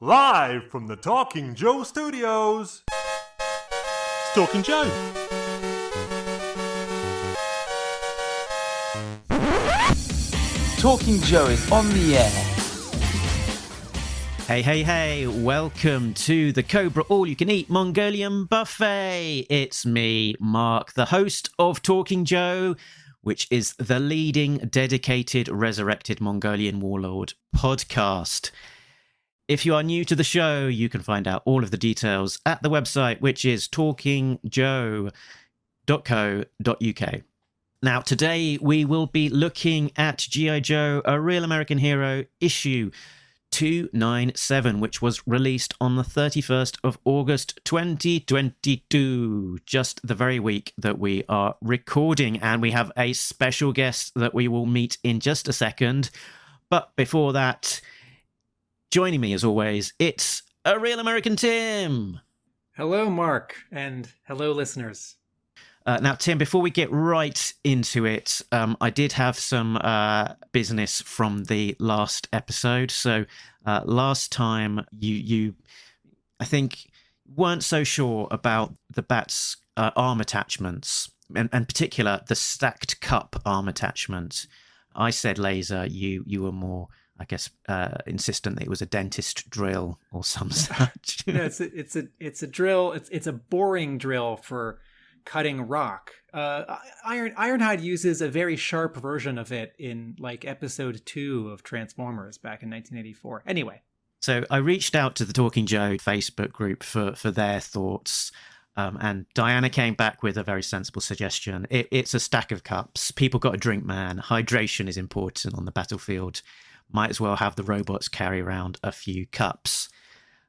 Live from the Talking Joe studios, it's Talking Joe. Talking Joe is on the air. Hey, welcome to the Cobra All-You-Can-Eat Mongolian Buffet. It's me, Mark, the host of Talking Joe, which is the leading dedicated resurrected Mongolian warlord podcast. If you are new to the show, you can find out all of the details at the website, which is talkingjoe.co.uk. Now, today we will be looking at G.I. Joe, A Real American Hero, issue 297, which was released on the 31st of August 2022, just the very week that we are recording. And we have a special guest that we will meet in just a second. But before that, joining me, as always, it's A Real American Tim. Hello, Mark, and hello, listeners. Now, Tim, before we get right into it, I did have some business from the last episode. So last time, you I think, weren't so sure about the bat's arm attachments, and in particular, the stacked cup arm attachment. I said laser, you were more, I guess, insistent that it was a dentist drill or some such. No, it's a drill. It's a boring drill for cutting rock. Ironhide uses a very sharp version of it in like episode 2 of Transformers back in 1984. Anyway, so I reached out to the Talking Joe Facebook group for their thoughts. And Diana came back with a very sensible suggestion. It's a stack of cups. People got to drink, man. Hydration is important on the battlefield. Might as well have the robots carry around a few cups.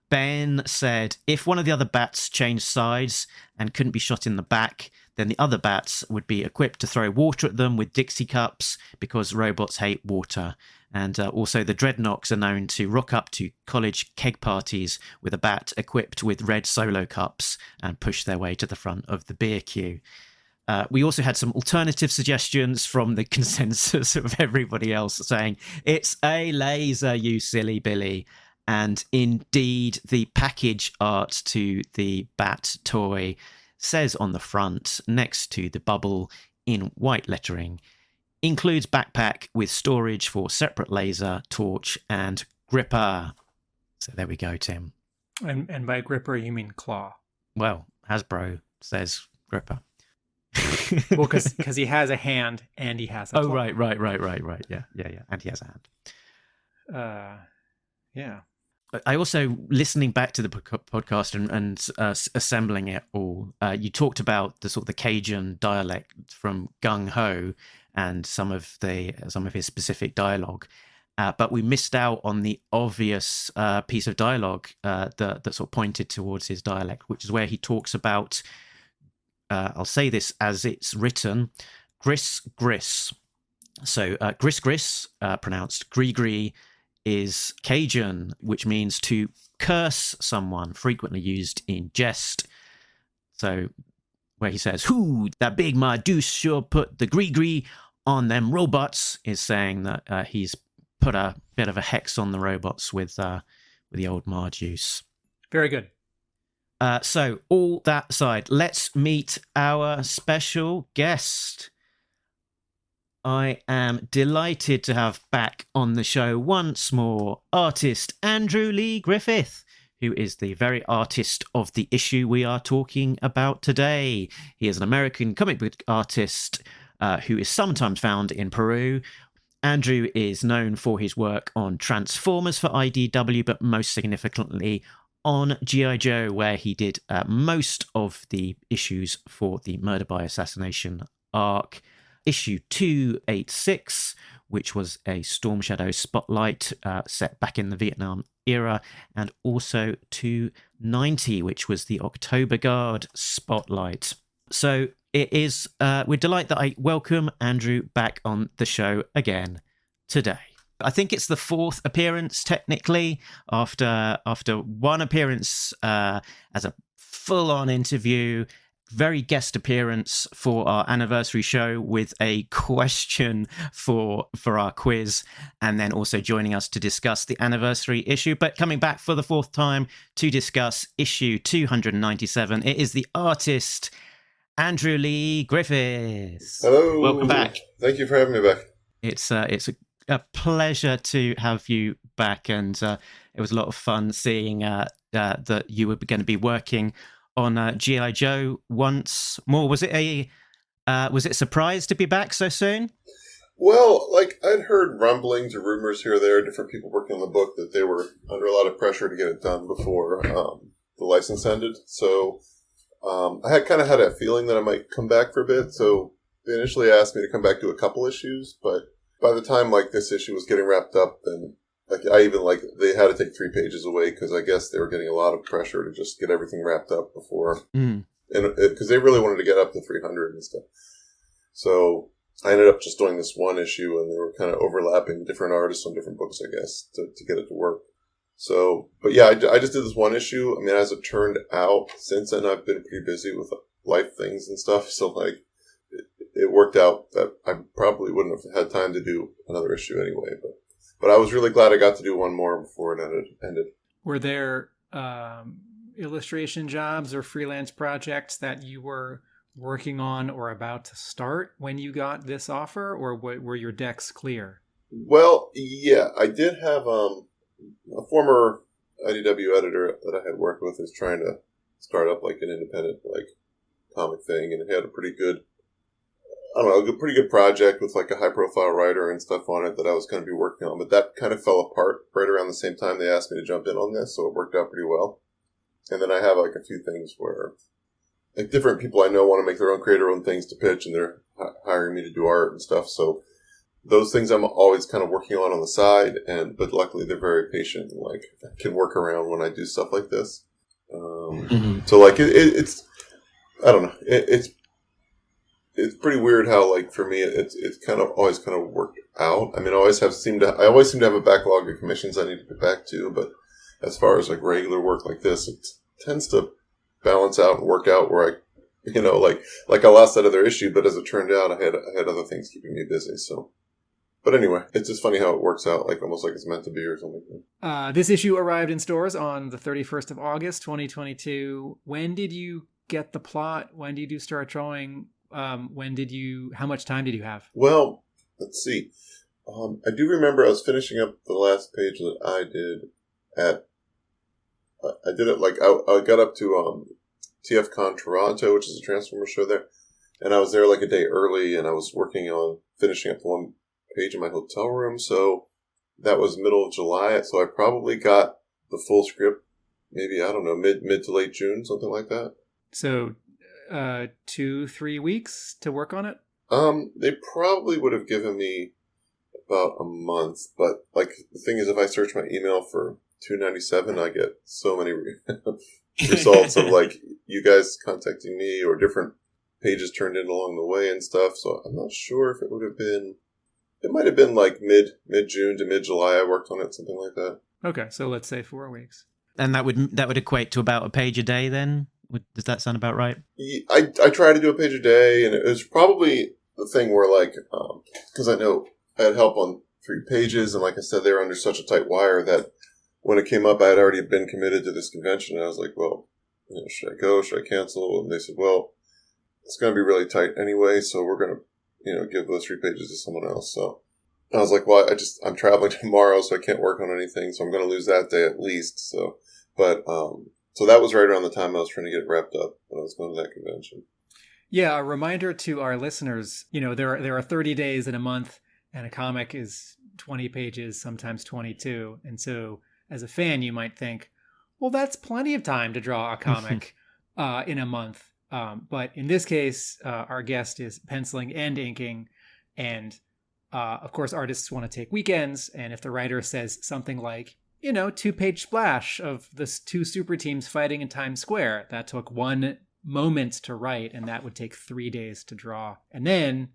Ben said if one of the other bats changed sides and couldn't be shot in the back, then the other bats would be equipped to throw water at them with Dixie cups because robots hate water. And also the Dreadnoks are known to rock up to college keg parties with a bat equipped with red Solo cups and push their way to the front of the beer queue. We also had some alternative suggestions from the consensus of everybody else saying, it's a laser, you silly Billy. And indeed, the package art to the bat toy says on the front, next to the bubble in white lettering, includes backpack with storage for separate laser, torch, and gripper. So there we go, Tim. and by gripper you mean claw? Well, Hasbro says gripper. Well, because he has a hand and he has a claw. Oh, right. Yeah. And he has a hand. Yeah. I also, listening back to the podcast and assembling it all, you talked about the sort of the Cajun dialect from Gung Ho and some of his specific dialogue, but we missed out on the obvious piece of dialogue that sort of pointed towards his dialect, which is where he talks about. I'll say this as it's written, gris. So gris, pronounced gree, is Cajun, which means to curse someone, frequently used in jest. So where he says, "Whoo, that big ma deuce sure put the gree on them robots," is saying that he's put a bit of a hex on the robots with the old ma juice. Very good. So all that aside, let's meet our special guest. I am delighted to have back on the show once more artist Andrew Lee Griffith, who is the very artist of the issue we are talking about today. He is an American comic book artist who is sometimes found in Peru. Andrew is known for his work on Transformers for IDW, but most significantly on G.I. Joe, where he did most of the issues for the Murder by Assassination arc. Issue 286, which was a Storm Shadow spotlight set back in the Vietnam era, and also 290, which was the October Guard spotlight. So it is with delight that I welcome Andrew back on the show again today. I think it's the 4th appearance, technically, after one appearance as a full-on interview very guest appearance for our anniversary show with a question for our quiz, and then also joining us to discuss the anniversary issue, but coming back for the fourth time to discuss issue 297. It is the artist Andrew Lee Griffith. Hello. Welcome back. Thank you for having me back. It's a pleasure to have you back, and it was a lot of fun seeing that you were going to be working on G.I. Joe once more. Was it a surprise to be back so soon? Well, like, I'd heard rumblings or rumors here or there, different people working on the book, that they were under a lot of pressure to get it done before the license ended. So I had kind of had a feeling that I might come back for a bit. So they initially asked me to come back to a couple issues, but by the time like this issue was getting wrapped up, then like I even like they had to take 3 pages away because I guess they were getting a lot of pressure to just get everything wrapped up before, and because they really wanted to get up to 300 and stuff. So I ended up just doing this one issue, and they were kind of overlapping different artists on different books, I guess, to get it to work. So, but yeah, I just did this one issue. I mean, as it turned out, since then I've been pretty busy with life things and stuff. So like, it worked out that I probably wouldn't have had time to do another issue anyway. But I was really glad I got to do one more before it ended. Were there illustration jobs or freelance projects that you were working on or about to start when you got this offer, or were your decks clear? Well, yeah, I did have a former IDW editor that I had worked with is trying to start up like an independent like comic thing, and it had a pretty good project with like a high profile writer and stuff on it that I was going to be working on, but that kind of fell apart right around the same time they asked me to jump in on this, so it worked out pretty well. And then I have like a few things where like different people I know want to make their own, create their own things to pitch, and they're hiring me to do art and stuff. So those things I'm always kind of working on the side, but luckily they're very patient and like I can work around when I do stuff like this. So like it's I don't know, it's pretty weird how like for me it's kind of always kind of worked out. I mean, I always seem to have a backlog of commissions I need to get back to, but as far as like regular work like this, it tends to balance out and work out where I I lost that other issue, but as it turned out, I had other things keeping me busy. So, but anyway, it's just funny how it works out, like almost like it's meant to be or something. This issue arrived in stores on the 31st of August, 2022. When did you get the plot? When did you start drawing? How much time did you have? Well, let's see. I do remember I was finishing up the last page that I did I did it like, I got up to TFCon Toronto, which is a Transformers show there. And I was there like a day early, and I was working on finishing up one page in my hotel room. So that was middle of July. So I probably got the full script, maybe, I don't know, mid to late June, something like that. So 2-3 weeks to work on it? They probably would have given me about a month, but like the thing is, if I search my email for 297, I get so many results of like you guys contacting me or different pages turned in along the way and stuff. So I'm not sure if it would have been. It might have been like mid June to mid July. I worked on it, something like that. Okay, so let's say 4 weeks. And that would equate to about a page a day then? Does that sound about right? I try to do a page a day, and it was probably the thing where like, because I know I had help on 3 pages, and like I said, they were under such a tight wire that when it came up, I had already been committed to this convention, and I was like, well, should I go? Should I cancel? And they said, well, it's going to be really tight anyway, so we're going to, give those 3 pages to someone else. So I was like, well, I'm traveling tomorrow, so I can't work on anything, so I'm going to lose that day at least. So, but, so that was right around the time I was trying to get it wrapped up when I was going to that convention. Yeah, a reminder to our listeners, there are 30 days in a month, and a comic is 20 pages, sometimes 22. And so as a fan, you might think, well, that's plenty of time to draw a comic in a month. But in this case, our guest is penciling and inking. And of course, artists want to take weekends. And if the writer says something like, 2-page splash of the 2 super teams fighting in Times Square, that took 1 moment to write, and that would take 3 days to draw. And then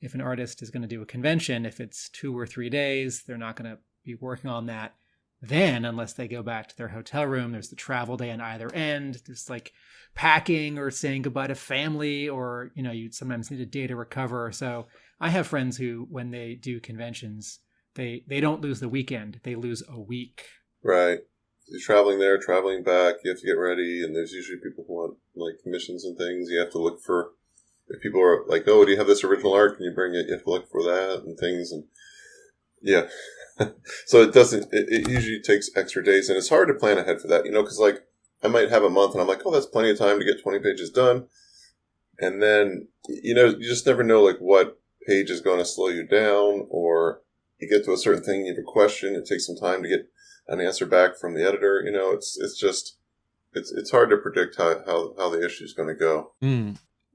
if an artist is going to do a convention, if it's 2 or 3 days, they're not going to be working on that then, unless they go back to their hotel room, there's the travel day on either end. There's like packing or saying goodbye to family, or, you know, you sometimes need a day to recover. So I have friends who, when they do conventions, they don't lose the weekend. They lose a week. Right. You're traveling there, traveling back. You have to get ready, and there's usually people who want like commissions and things. You have to look for, if people are like, "Oh, do you have this original art? Can you bring it?" You have to look for that and things, and yeah. So it usually takes extra days, and it's hard to plan ahead for that, you know, because like I might have a month, and I'm like, "Oh, that's plenty of time to get 20 pages done," and then you know, you just never know like what page is going to slow you down, or you get to a certain thing, you have a question, it takes some time to get an answer back from the editor. You know, it's hard to predict how the issue is going to go.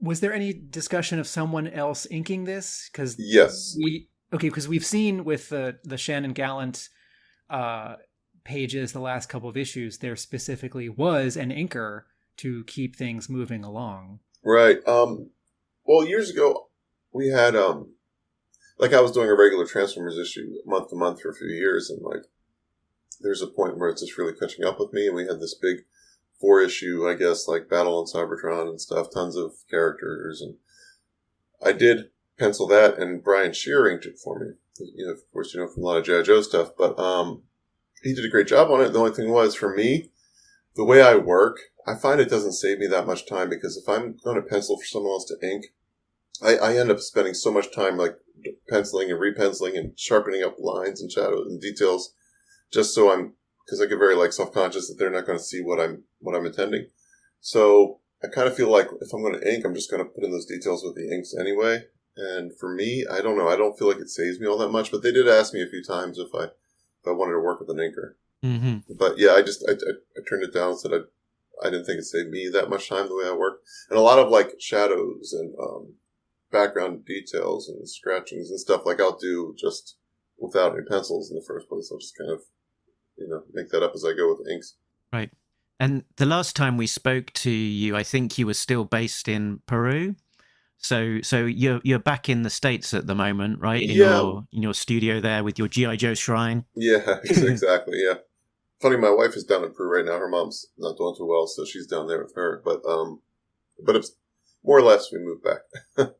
Was there any discussion of someone else inking this? Because yes, because we've seen with the Shannon Gallant pages the last couple of issues, there specifically was an inker to keep things moving along. Right. Well, years ago we had like I was doing a regular Transformers issue month to month for a few years, and like there's a point where it's just really catching up with me, and we had this big 4-issue, I guess, like Battle on Cybertron and stuff, tons of characters, and I did pencil that, and Brian Shearer inked it for me. You know, of course, you know, from a lot of G.I. Joe stuff, but he did a great job on it. The only thing was, for me, the way I work, I find it doesn't save me that much time, because if I'm going to pencil for someone else to ink, I end up spending so much time like penciling and repenciling and sharpening up lines and shadows and details, just so because I get very like self-conscious that they're not going to see what I'm intending. So I kind of feel like if I'm going to ink, I'm just going to put in those details with the inks anyway. And for me, I don't know. I don't feel like it saves me all that much. But they did ask me a few times if I wanted to work with an inker. Mm-hmm. But yeah, I turned it down and said I didn't think it saved me that much time the way I work. And a lot of like shadows and background details and scratchings and stuff like I'll do just without any pencils in the first place. I'll just kind of, you know, make that up as I go with inks. Right. And the last time we spoke to you, I think you were still based in Peru. So you're back in the States at the moment, right? In your studio there with your G.I. Joe shrine. Yeah, exactly. Yeah. Funny, my wife is down in Peru right now. Her mom's not doing too well, so she's down there with her. But it's more or less we moved back.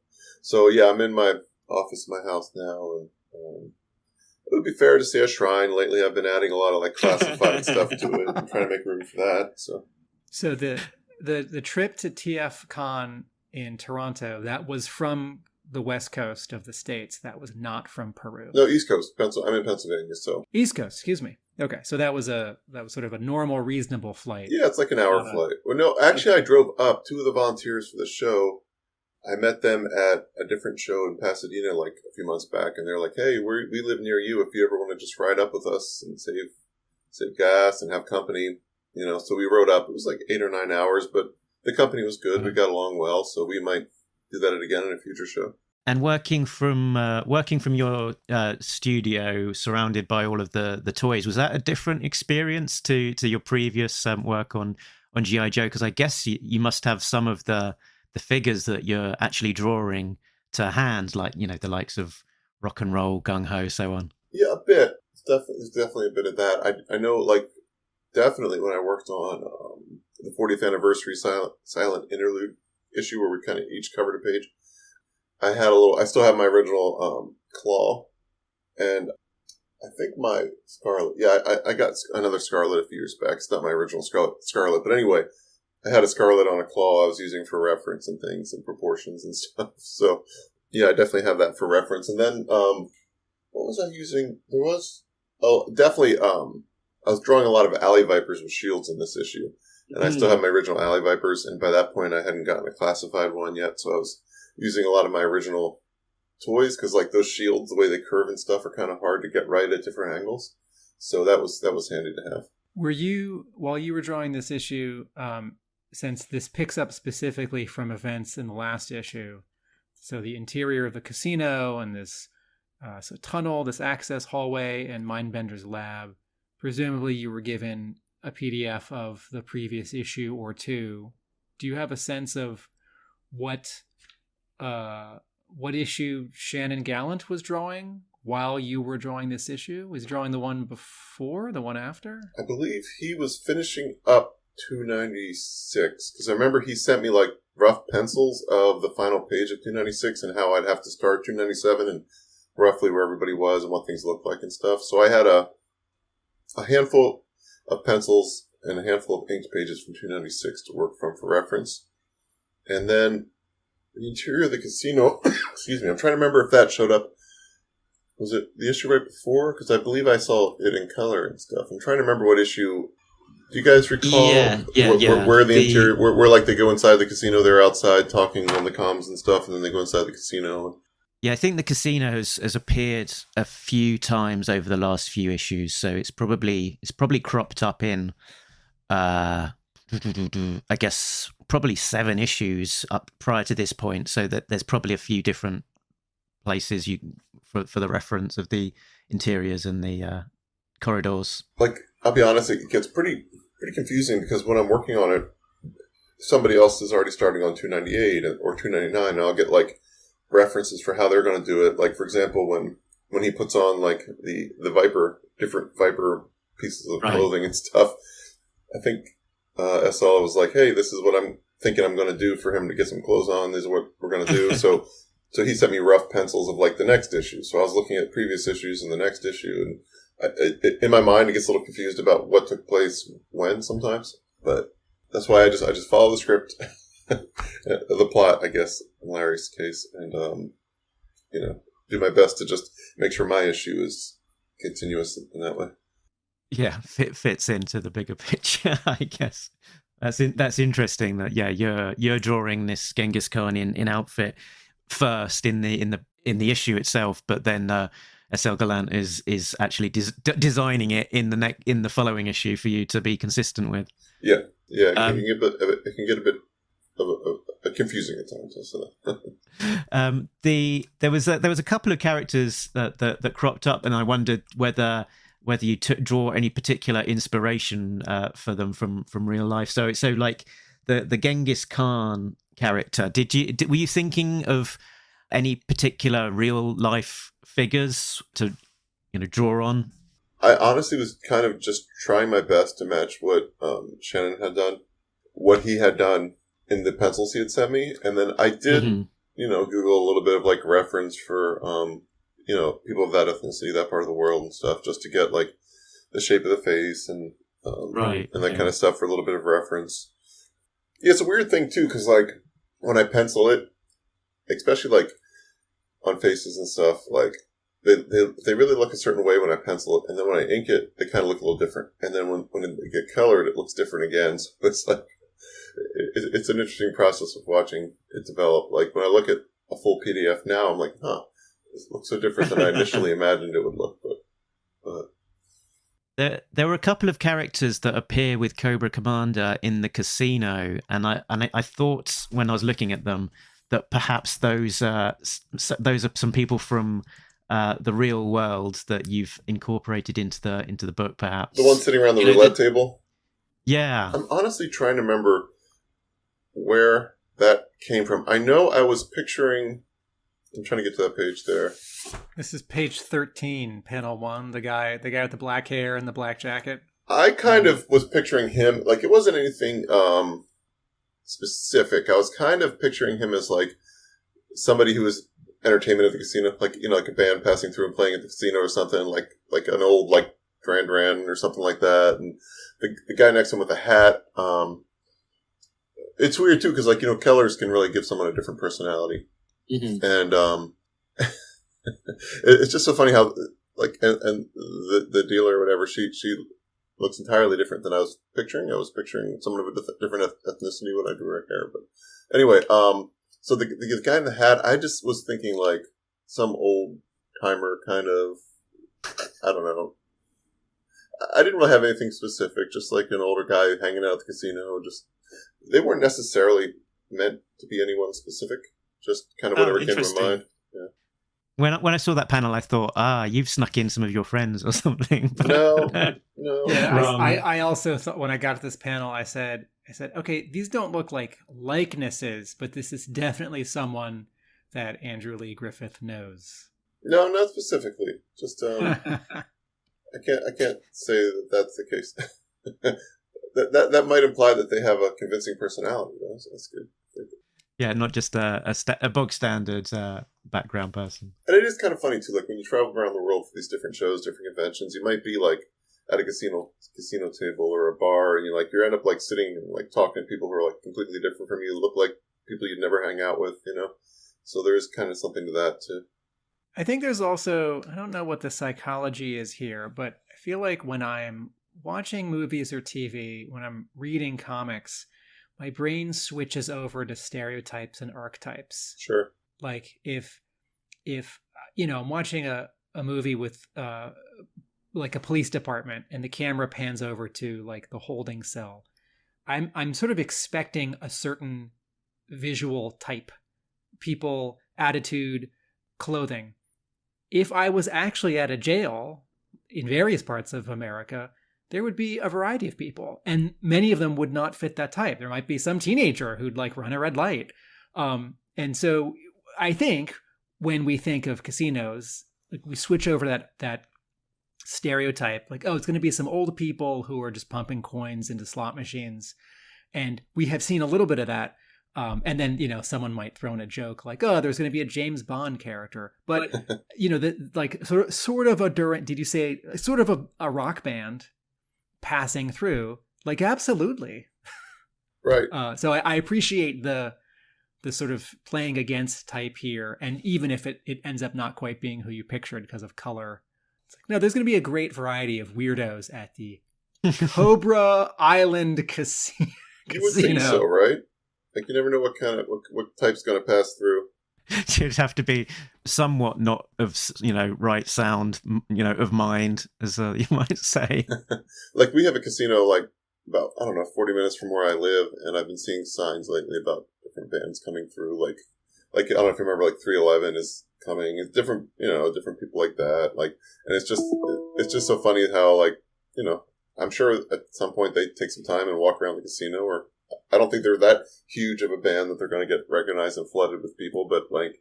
So yeah, I'm in my office, in my house now, and it would be fair to say a shrine. Lately, I've been adding a lot of like classified stuff to it and trying to make room for that. So the trip to TF Con in Toronto, that was from the West Coast of the States. That was not from Peru. No, East Coast. I'm in Pennsylvania, so East Coast. Excuse me. Okay, so that was sort of a normal, reasonable flight. Yeah, it's like an hour flight. Well, no, actually, I drove up. 2 of the volunteers for the show, I met them at a different show in Pasadena like a few months back, and they're like, "Hey, we live near you. If you ever want to just ride up with us and save gas and have company, you know." So we rode up. It was like 8 or 9 hours, but the company was good. We got along well, so we might do that again in a future show. And working from your studio, surrounded by all of the toys, was that a different experience to your previous work on G.I. Joe? Because I guess you must have some of the figures that you're actually drawing to hand, like, you know, the likes of Rock and Roll, Gung Ho, so on. Yeah, a bit. There's definitely a bit of that. I know, like, definitely when I worked on the 40th anniversary silent interlude issue where we kind of each covered a page, I still have my original claw, and I think my Scarlet, I got another Scarlet a few years back. It's not my original Scarlet, but anyway, I had a Scarlet on a claw I was using for reference and things and proportions and stuff. So, yeah, I definitely have that for reference. And then, what was I using? Definitely, I was drawing a lot of Alley Vipers with shields in this issue. And I still have my original Alley Vipers, and by that point I hadn't gotten a classified one yet, so I was using a lot of my original toys, because like those shields, the way they curve and stuff, are kind of hard to get right at different angles. So that was handy to have. Were you, while you were drawing this issue, since this picks up specifically from events in the last issue, so the interior of the casino and this tunnel, this access hallway, and Mindbender's lab, presumably you were given a PDF of the previous issue or two. Do you have a sense of what issue Shannon Gallant was drawing while you were drawing this issue? Was he drawing the one before, the one after? I believe he was finishing up 296, because I remember he sent me like rough pencils of the final page of 296 and how I'd have to start 297 and roughly where everybody was and what things looked like and stuff. So I had a handful of pencils and a handful of inked pages from 296 to work from for reference. And then the interior of the casino, excuse me, I'm trying to remember if that showed up. Was it the issue right before? Because I believe I saw it in color and stuff. I'm trying to remember what issue. Do you guys recall where the interior, where like they go inside the casino, they're outside talking on the comms and stuff, and then they go inside the casino? Yeah, I think the casino has appeared a few times over the last few issues, so it's probably cropped up in, I guess, probably 7 issues up prior to this point, so that there's probably a few different places for the reference of the interiors and the corridors. Like, I'll be honest, it gets pretty confusing because when I'm working on it, somebody else is already starting on 298 or 299, and I'll get like references for how they're going to do it. Like, for example, when he puts on like the different Viper pieces of clothing and stuff, I think SL was like, hey, this is what I'm thinking I'm going to do for him to get some clothes on. This is what we're going to do. So he sent me rough pencils of like the next issue. So I was looking at previous issues and the next issue, and in my mind, it gets a little confused about what took place when sometimes. But that's why I just follow the script, the plot, I guess, in Larry's case, and do my best to just make sure my issue is continuous in that way. Yeah, fits into the bigger picture, I guess. That's interesting. That you're drawing this Genghis Khan in outfit first in the issue itself, but then SL Gallant is actually designing it in the following issue for you to be consistent with. Yeah. It can get a bit confusing at times. There was a couple of characters that cropped up, and I wondered whether you draw any particular inspiration for them from real life. So like the Genghis Khan character, were you thinking of any particular real life figures to draw on? I honestly was kind of just trying my best to match what Shannon had done, what he had done in the pencils he had sent me, and then I did Google a little bit of like reference for people of that ethnicity, that part of the world and stuff, just to get like the shape of the face and that kind of stuff for a little bit of reference. Yeah, it's a weird thing too, because like when I pencil it, especially like on faces and stuff, like they really look a certain way when I pencil it, and then when I ink it, they kind of look a little different. And then when they get colored, it looks different again. So it's like it's an interesting process of watching it develop. Like when I look at a full PDF now, I'm like, this looks so different than I initially imagined it would look. But there were a couple of characters that appear with Cobra Commander in the casino, and I thought when I was looking at them that perhaps those are some people from the real world that you've incorporated into the book, perhaps. The one sitting around the roulette table? Yeah. I'm honestly trying to remember where that came from. I know I was picturing... I'm trying to get to that page there. This is page 13, panel 1, the guy with the black hair and the black jacket. I kind of was picturing him, like it wasn't anything specific. I was kind of picturing him as like somebody who was entertainment at the casino, like like a band passing through and playing at the casino or something, like an old like Duran Duran or something like that. And the guy next to him with a hat. It's weird too because Kellers can really give someone a different personality, and it's just so funny how and the dealer or whatever she looks entirely different than I was picturing. I was picturing someone of a different ethnicity when I drew her hair. But anyway, so the guy in the hat, I just was thinking like some old timer kind of, I don't know. I didn't really have anything specific, just like an older guy hanging out at the casino. Just they weren't necessarily meant to be anyone specific, just kind of whatever came to mind. Yeah. When I saw that panel, I thought, you've snuck in some of your friends or something. But no. Yeah, I also thought when I got to this panel, I said, okay, these don't look like likenesses, but this is definitely someone that Andrew Lee Griffith knows. No, not specifically. Just I can't say that that's the case. that might imply that they have a convincing personality, though. So that's good. Yeah, not just a bog standard background person. And it is kind of funny too. Like when you travel around the world for these different shows, different conventions, you might be like at a casino table or a bar, and you end up like sitting and like talking to people who are like completely different from you, look like people you'd never hang out with, So there's kind of something to that too. I think there's also, I don't know what the psychology is here, but I feel like when I'm watching movies or TV, when I'm reading comics, my brain switches over to stereotypes and archetypes. Sure. Like if I'm watching a movie with like a police department and the camera pans over to like the holding cell, I'm sort of expecting a certain visual type, people, attitude, clothing. If I was actually at a jail in various parts of America, there would be a variety of people, and many of them would not fit that type. There might be some teenager who'd like run a red light. And so I think when we think of casinos, like we switch over that stereotype, like, oh, it's going to be some old people who are just pumping coins into slot machines. And we have seen a little bit of that. And then, someone might throw in a joke like, oh, there's going to be a James Bond character. But, like sort of did you say sort of a rock band passing through? Like, absolutely. Right. So I appreciate the sort of playing against type here. And even if it ends up not quite being who you pictured because of color, it's like, no, there's going to be a great variety of weirdos at the Cobra Island Casino. You would think so, right? Like, you never know what type's going to pass through. You'd have to be somewhat not of, right sound, of mind, as you might say. Like, we have a casino, like, about, 40 minutes from where I live, and I've been seeing signs lately about different bands coming through. Like I don't know if you remember, like, 311 is coming. It's different, different people like that. Like, and it's just so funny how, like, I'm sure at some point they take some time and walk around the casino, or I don't think they're that huge of a band that they're going to get recognized and flooded with people, but like,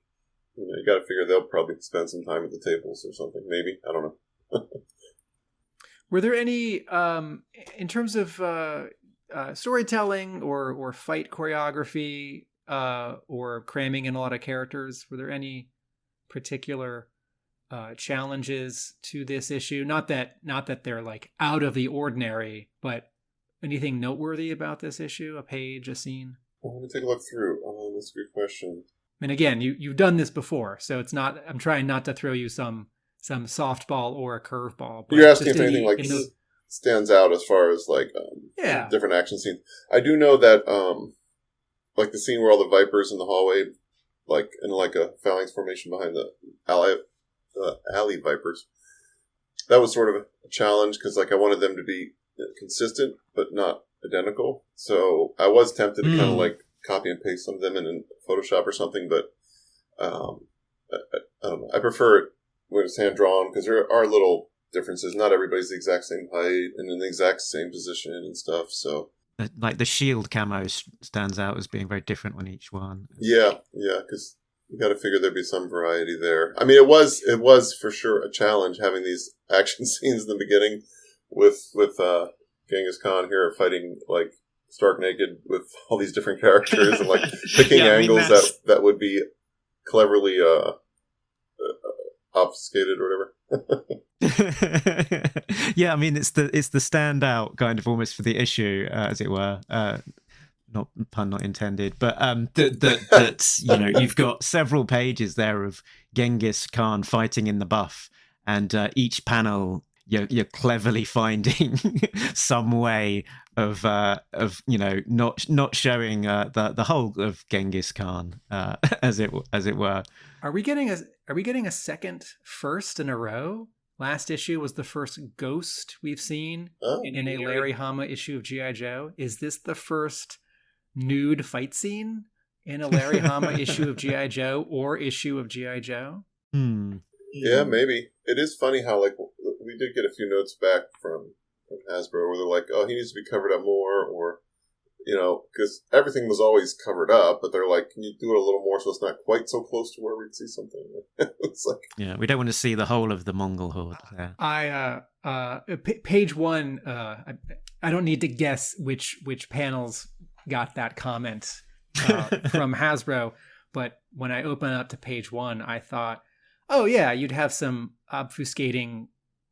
you got to figure they'll probably spend some time at the tables or something. Maybe. I don't know. Were there any, in terms of storytelling or fight choreography or cramming in a lot of characters, were there any particular challenges to this issue? Not that they're like out of the ordinary, but anything noteworthy about this issue? A page, a scene? Well, let me take a look through. That's a good question. And again, you've done this before, so it's not. I'm trying not to throw you some softball or a curveball. You're asking if anything stands out as far as like different action scenes. I do know that like the scene where all the Vipers in the hallway, like in like a phalanx formation behind the alley Vipers, that was sort of a challenge because like I wanted them to be consistent but not identical. So I was tempted to kind of like copy and paste some of them in Photoshop or something, but I don't know. I prefer it when it's hand drawn because there are little differences. Not everybody's the exact same height and in the exact same position and stuff. So like the shield camo stands out as being very different on each one. Yeah, because you got to figure there'd be some variety there. I mean, it was for sure a challenge having these action scenes in the beginning with Genghis Khan here fighting like stark naked with all these different characters and like picking angles that would be cleverly obfuscated or whatever. Yeah, I mean it's the standout kind of almost for the issue, as it were. Not pun not intended, but that you've got several pages there of Genghis Khan fighting in the buff, and each panel you're cleverly finding some way of not showing the whole of Genghis Khan, as it were. Are we getting a second first in a row? Last issue was the first ghost we've seen in a Larry Hama issue of G.I. Joe. Is this the first nude fight scene in a Larry Hama issue of G.I. Joe or issue of G.I. Joe? Yeah, maybe. It is funny how like we did get a few notes back from Hasbro where they're like, oh, he needs to be covered up more, or because everything was always covered up, but they're like, can you do it a little more so it's not quite so close to where we'd see something? It's like, yeah, we don't want to see the whole of the Mongol horde there. Page one. I don't need to guess which panels got that comment from Hasbro, but when I open up to page one, I thought, oh yeah, you'd have some obfuscating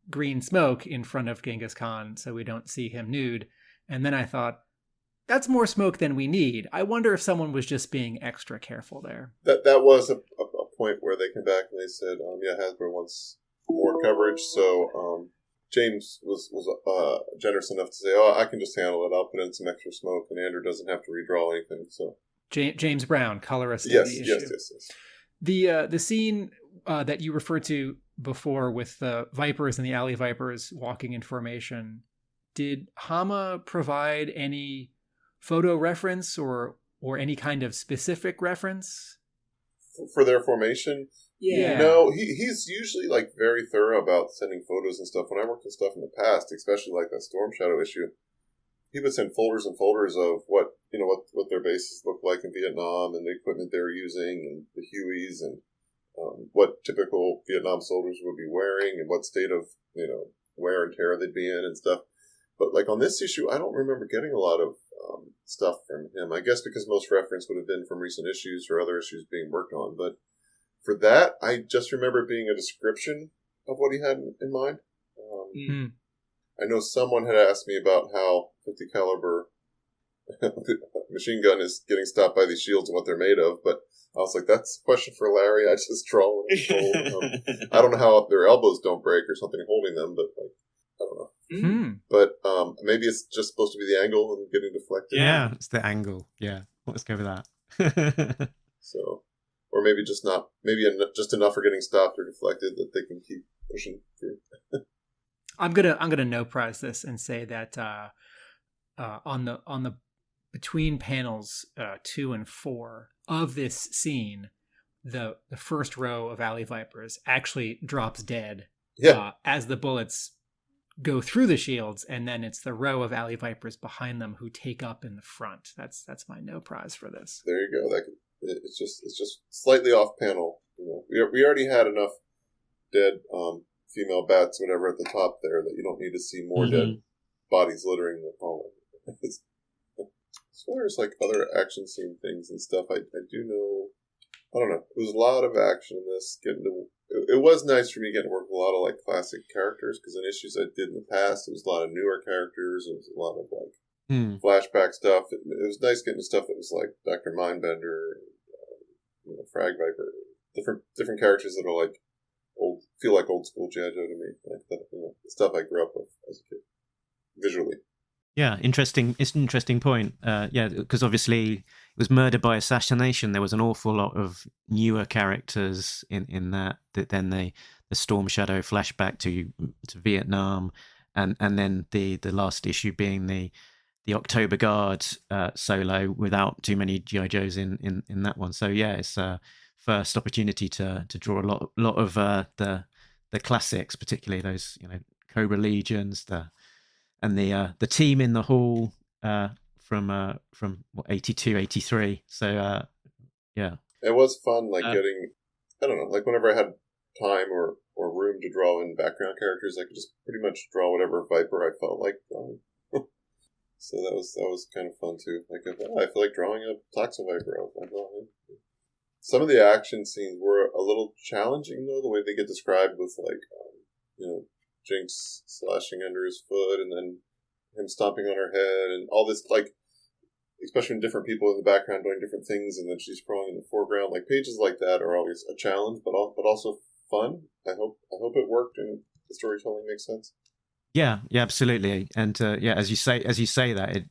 green smoke in front of Genghis Khan so we don't see him nude. And then I thought, that's more smoke than we need. I wonder if someone was just being extra careful there. That was a point where they came back and they said, Hasbro wants more coverage. So James was generous enough to say, I can just handle it. I'll put in some extra smoke, and Andrew doesn't have to redraw anything. So James Brown, colorist of yes, the issue. Yes. The scene that you referred to before with the Vipers and the Alley Vipers walking in formation, did Hama provide any photo reference or any kind of specific reference for their formation? Yeah. No, he's usually like very thorough about sending photos and stuff. When I worked on stuff in the past, especially like that Storm Shadow issue, he would send folders and folders of what their bases looked like in Vietnam and the equipment they were using and the Hueys and what typical Vietnam soldiers would be wearing and what state of wear and tear they'd be in and stuff. But like on this issue, I don't remember getting a lot of stuff from him. I guess because most reference would have been from recent issues or other issues being worked on. But for that, I just remember it being a description of what he had in mind. I know someone had asked me about how 50 caliber machine gun is getting stopped by these shields and what they're made of, but I was like, that's a question for Larry. I just draw and fold. I don't know how their elbows don't break or something holding them, but like, I don't know. But maybe it's just supposed to be the angle and getting deflected. Yeah, it's the angle. Yeah, let's go with that. So, or maybe just enough for getting stopped or deflected that they can keep pushing through. I'm gonna no prize this and say that on the between panels 2 and 4 of this scene, the first row of Alley Vipers actually drops dead. Yeah. As the bullets go through the shields, and then it's the row of Alley Vipers behind them who take up in the front. That's my no prize for this. There you go. It's just slightly off panel. We already had enough dead female bats, whatever, at the top there that you don't need to see more dead bodies littering the hallway. As far as like other action scene things and stuff, I do know. I don't know. There was a lot of action in this. It was nice for me getting to work with a lot of like classic characters because in issues I did in the past, it was a lot of newer characters. It was a lot of like flashback stuff. It was nice getting to stuff that was like Dr. Mindbender, Frag Viper, different characters that are like feel like old school G.I. Joe to me. Like that, the stuff I grew up with as a kid, visually. Yeah, interesting. It's an interesting point. Because obviously it was murder by assassination. There was an awful lot of newer characters in that. Then the Storm Shadow flashback to Vietnam, and then the last issue being the October Guard solo without too many G.I. Joes in that one. So yeah, it's a first opportunity to draw a lot of the classics, particularly those Cobra Legions, and the team in the hall from 82, 83. So yeah, it was fun. Like getting, I don't know, like whenever I had time or room to draw in background characters, I could just pretty much draw whatever Viper I felt like drawing. So that was kind of fun too. Like I feel like drawing a Toxo Viper, I'll draw him. Some of the action scenes were a little challenging though, the way they get described with like Jinx slashing under his foot and then him stomping on her head and all this, like, especially when different people in the background doing different things and then she's crawling in the foreground. Like pages like that are always a challenge, but also fun. I hope it worked and the storytelling makes sense. Yeah, absolutely. And as you say that,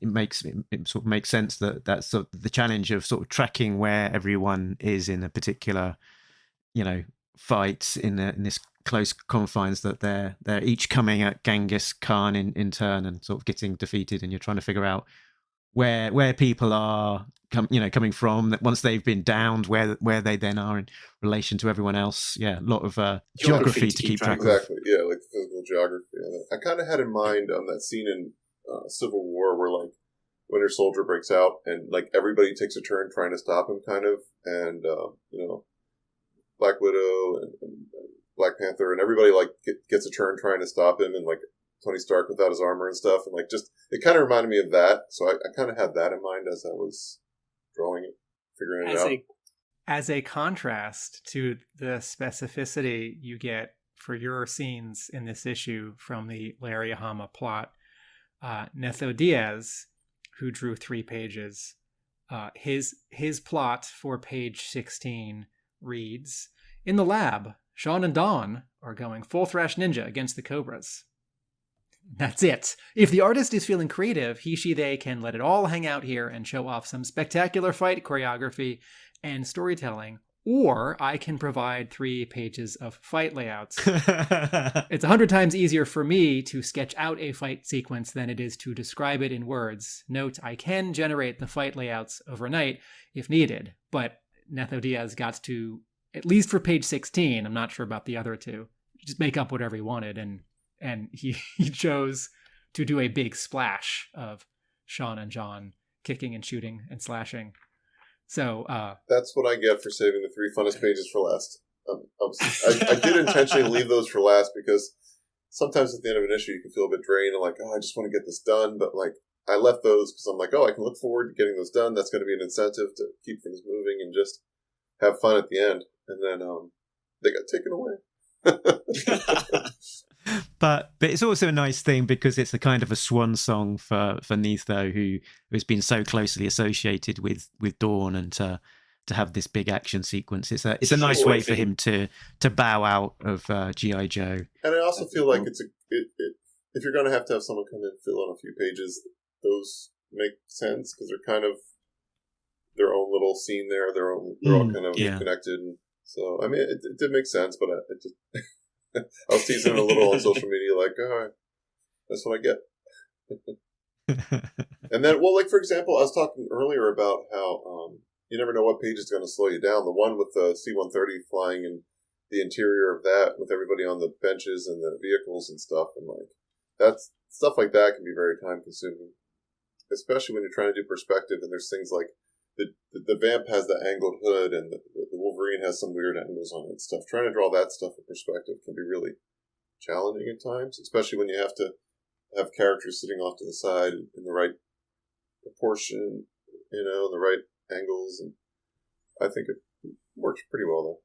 it sort of makes sense that that's sort of the challenge of sort of tracking where everyone is in a particular, fight in this close confines, that they're each coming at Genghis Khan in turn and sort of getting defeated, and you're trying to figure out where people are coming from once they've been downed, where they then are in relation to everyone else. Yeah, a lot of geography to keep track of. Exactly, yeah, like physical geography. I kind of had in mind that scene in Civil War where like Winter Soldier breaks out, and like everybody takes a turn trying to stop him, kind of, and Black Widow and Black Panther and everybody like gets a turn trying to stop him, and like Tony Stark without his armor and stuff, and like just it kind of reminded me of that. So I kind of had that in mind as I was drawing it, figuring it out. As a contrast to the specificity you get for your scenes in this issue from the Larry Hama plot, Netho Diaz, who drew 3 pages, his plot for page 16 reads, "In the lab, Sean and Dawn are going full thrash ninja against the Cobras." That's it. If the artist is feeling creative, he, she, they can let it all hang out here and show off some spectacular fight choreography and storytelling, or I can provide 3 pages of fight layouts. It's 100 times easier for me to sketch out a fight sequence than it is to describe it in words. Note, I can generate the fight layouts overnight if needed, but Netho Diaz got to, at least for page 16, I'm not sure about the other 2, just make up whatever he wanted, and he chose to do a big splash of Sean and John kicking and shooting and slashing. So that's what I get for saving the 3 funnest pages for last. I did intentionally leave those for last because sometimes at the end of an issue you can feel a bit drained and like, oh, I just want to get this done. But like I left those because I'm like, oh, I can look forward to getting those done. That's going to be an incentive to keep things moving and just have fun at the end. And then they got taken away. But it's also a nice thing because it's a kind of a swan song for Netho, who has been so closely associated with Dawn, and to have this big action sequence. It's a nice way for him to bow out of G.I. Joe. And I also feel like if you're going to have someone come in and fill in a few pages, those make sense because they're kind of their own little scene there. They're all kind of connected. And so I mean, it did make sense, but it just. I was teasing it a little on social media, like, oh, that's what I get. And then, well, like, for example, I was talking earlier about how you never know what page is going to slow you down. The one with the C-130 flying in the interior of that, with everybody on the benches and the vehicles and stuff, and, like, that's stuff like that can be very time-consuming, especially when you're trying to do perspective, and there's things like the Vamp has the angled hood, and the Wolverine has some weird angles on it and stuff. Trying to draw that stuff in perspective can be really challenging at times, especially when you have to have characters sitting off to the side in the right proportion, the right angles, and I think it works pretty well though.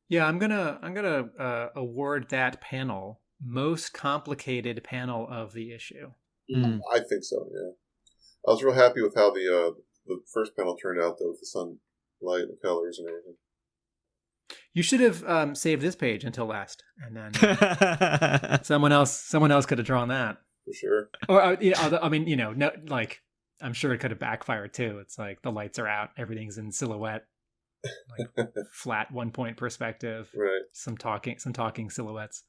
Yeah, I'm gonna award that panel most complicated panel of the issue. I think so. Yeah, I was real happy with how the first panel turned out though, with the sunlight and colors and everything. You should have saved this page until last, and then someone else could have drawn that for sure. Or I mean, no, like I'm sure it could have backfired too. It's like the lights are out, everything's in silhouette, like flat 1-point perspective, right? Some talking silhouettes.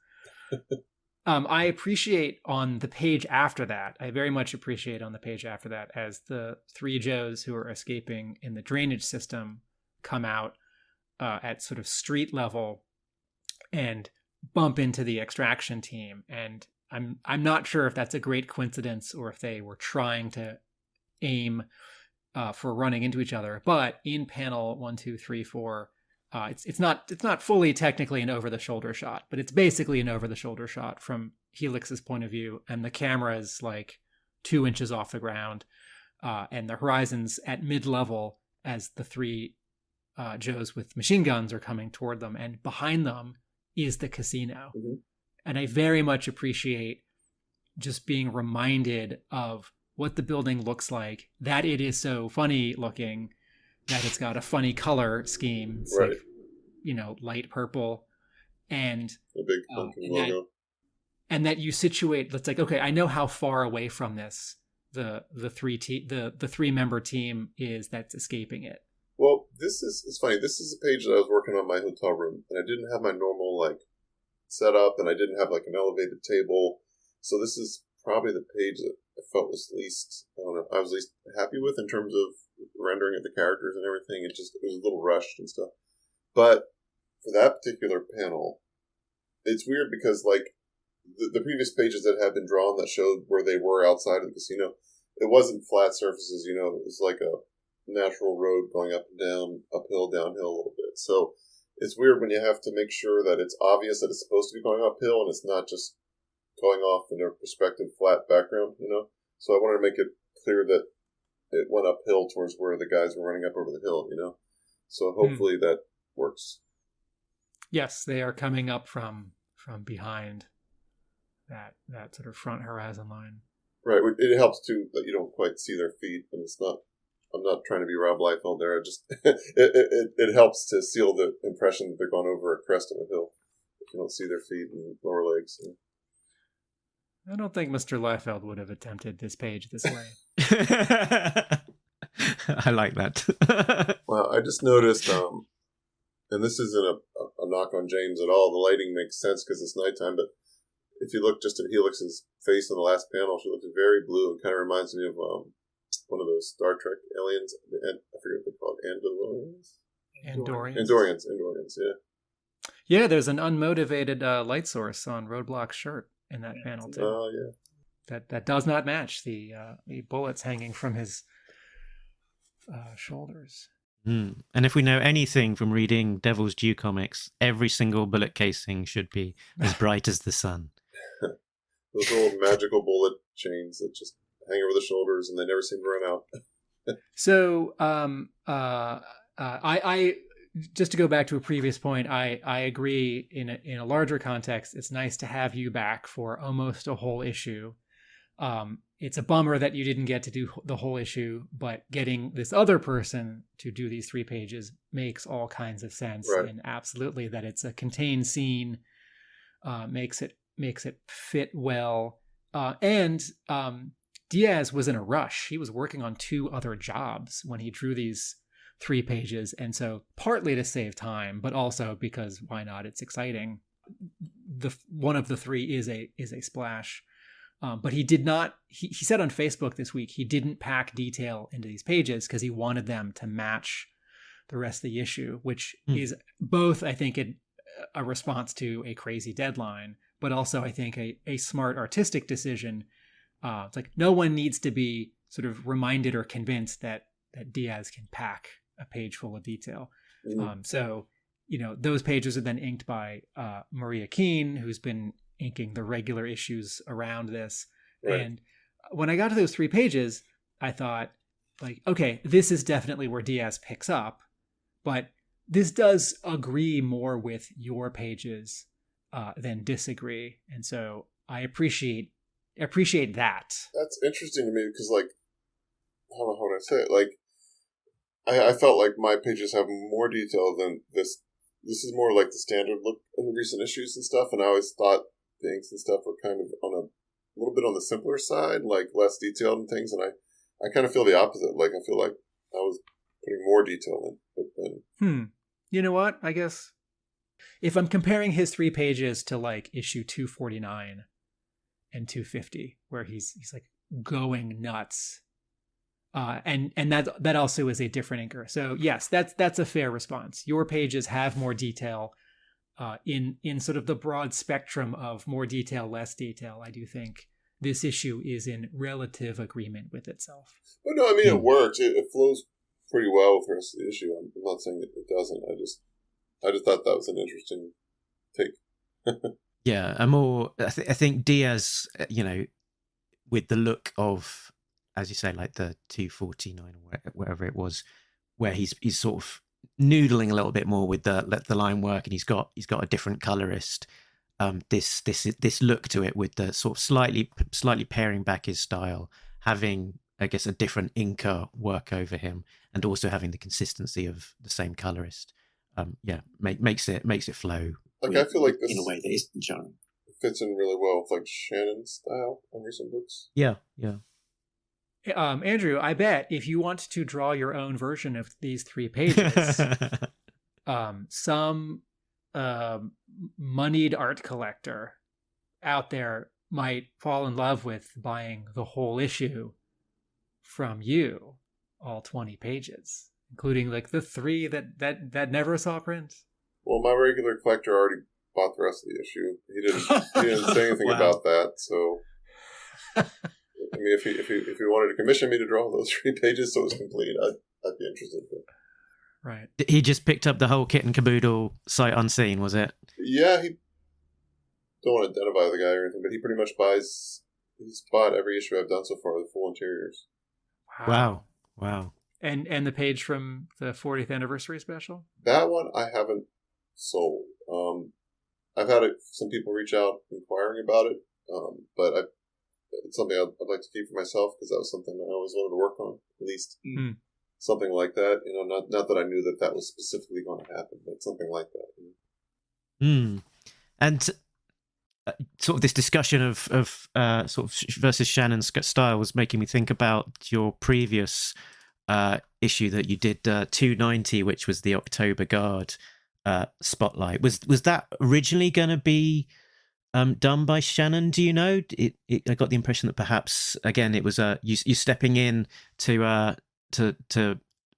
I appreciate on the page after that. I very much appreciate on the page after that as the 3 Joes who are escaping in the drainage system come out at sort of street level and bump into the extraction team. And I'm not sure if that's a great coincidence or if they were trying to aim for running into each other. But in panel 1, 2, 3, 4, it's not fully technically an over-the-shoulder shot, but it's basically an over-the-shoulder shot from Helix's point of view, and the camera is like 2 inches off the ground, and the horizon's at mid-level as the 3 Joes with machine guns are coming toward them, and behind them is the casino. Mm-hmm. And I very much appreciate just being reminded of what the building looks like, that it is so funny looking, that it's got a funny color scheme. It's right. Like, light purple, and a big pumpkin logo. And that you situate. It's like, okay, I know how far away from this the 3-member team is that's escaping it. Well, it's funny. This is a page that I was working on in my hotel room, and I didn't have my normal setup, and I didn't have an elevated table. So this is probably the page that I felt was least, I was least happy with in terms of rendering of the characters and everything. It was a little rushed and stuff. But for that particular panel, it's weird because the previous pages that had been drawn that showed where they were outside of the casino, it wasn't flat surfaces, you know, it was like a natural road going up and down, uphill, downhill a little bit. So it's weird when you have to make sure that it's obvious that it's supposed to be going uphill and it's not just going off in a perspective flat background, you know? So I wanted to make it clear that it went uphill towards where the guys were running up over the hill, you know? So hopefully that works. Yes, they are coming up from behind that sort of front horizon line. Right. It helps too that you don't quite see their feet, and it's not. I'm not trying to be Rob Liefeld there. I just it helps to seal the impression that they're going over a crest of a hill if you don't see their feet and lower legs. So. I don't think Mr. Liefeld would have attempted this page this way. I like that. Well, I just noticed, and this isn't a knock on James at all. The lighting makes sense because it's nighttime, but if you look just at Helix's face in the last panel, she looks very blue and kind of reminds me of one of those Star Trek aliens. I forget what they're called. Andorians, yeah. Yeah, there's an unmotivated light source on Roadblock's shirt in that panel, too. Oh, yeah. That does not match the bullets hanging from his shoulders. And if we know anything from reading Devil's Due comics, every single bullet casing should be as bright as the sun. Those old magical bullet chains that just hang over the shoulders and they never seem to run out. So, I just to go back to a previous point, I agree in a larger context, it's nice to have you back for almost a whole issue. It's a bummer that you didn't get to do the whole issue, but getting this other person to do these 3 pages makes all kinds of sense. Right. And absolutely that it's a contained scene makes it fit well. And Diaz was in a rush. He was working on 2 other jobs when he drew these 3 pages. And so partly to save time, but also because why not? It's exciting. One of the 3 is a splash. But he did not, he said on Facebook this week, he didn't pack detail into these pages because he wanted them to match the rest of the issue, which is both, I think, a response to a crazy deadline, but also, I think, a smart artistic decision. It's like no one needs to be sort of reminded or convinced that Diaz can pack a page full of detail. So, you know, those pages are then inked by Maria Keene, who's been inking the regular issues around this. Right. And when I got to those 3 pages, I thought, like, okay, this is definitely where Diaz picks up, but this does agree more with your pages than disagree. And so I appreciate that. That's interesting to me because, like, I don't know how to say it. Like, I felt like my pages have more detail than this. This is more like the standard look in the recent issues and stuff, and I always thought the inks and stuff were kind of on a little bit on the simpler side, like less detailed and things, and I kind of feel the opposite. Like, I feel like I was putting more detail in. But then... You know what? I guess if I'm comparing his 3 pages to like issue 249 and 250, where he's like going nuts, and that also is a different inker. So yes, that's a fair response. Your pages have more detail. In sort of the broad spectrum of more detail, less detail, I do think this issue is in relative agreement with itself. But no, I mean, it works. It flows pretty well with the rest of the issue. I'm not saying that it doesn't. I just thought that was an interesting take. Yeah, I think Diaz, you know, with the look of, as you say, like the 249 or whatever it was, where he's sort of noodling a little bit more with the line work, and he's got a different colorist. This look to it with the sort of slightly paring back his style, having, I guess, a different inker work over him, and also having the consistency of the same colorist. Makes it flow. Like, I feel like this in a way that isn't jarring. Fits in really well with like Shannon's style on recent books. Yeah. Andrew, I bet if you want to draw your own version of these 3 pages, some moneyed art collector out there might fall in love with buying the whole issue from you, all 20 pages, including like the 3 that never saw print. Well, my regular collector already bought the rest of the issue. He didn't say anything Wow. about that, so I mean, if he wanted to commission me to draw those 3 pages so it was complete, I'd be interested. But... Right. He just picked up the whole kit and caboodle sight unseen, was it? Yeah, he don't want to identify the guy or anything, but he pretty much he's bought every issue I've done so far, the full interiors. Wow. And the page from the 40th anniversary special? That one I haven't sold. I've had some people reach out inquiring about it, but it's something I'd like to keep for myself because that was something I always wanted to work on, at least something like that. Not that I knew that was specifically going to happen, but something like that. And sort of this discussion of sort of versus Shannon's style was making me think about your previous issue that you did, 290, which was the October Guard spotlight. Was that originally going to be done by Shannon? Do you know? I got the impression that perhaps again it was you stepping in to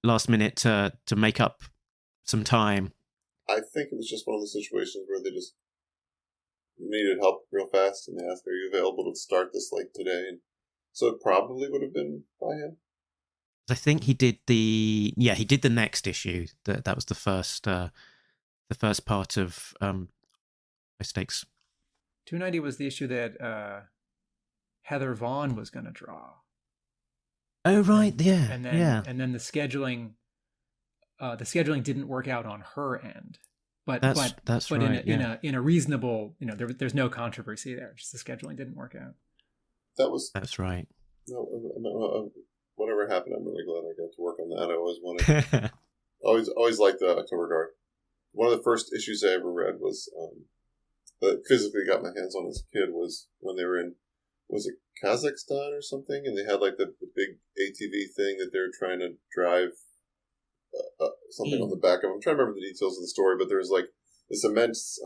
last minute to make up some time. I think it was just one of those situations where they just needed help real fast, and they asked, "Are you available to start this like today?" And so it probably would have been by him. I think he did the next issue. That was the first part of Mistakes. 290 was the issue that Heather Vaughn was going to draw. Oh right, yeah, and then the scheduling didn't work out on her end. But that's right. In a reasonable, there's no controversy there. Just the scheduling didn't work out. That's right. No, whatever happened, I'm really glad I got to work on that. I always wanted, always liked the October Guard. One of the first issues I ever read was that physically got my hands on as a kid was when they were in, was it Kazakhstan or something, and they had like the big ATV thing that they were trying to drive something on the back of. I'm trying to remember the details of the story, but there was like this immense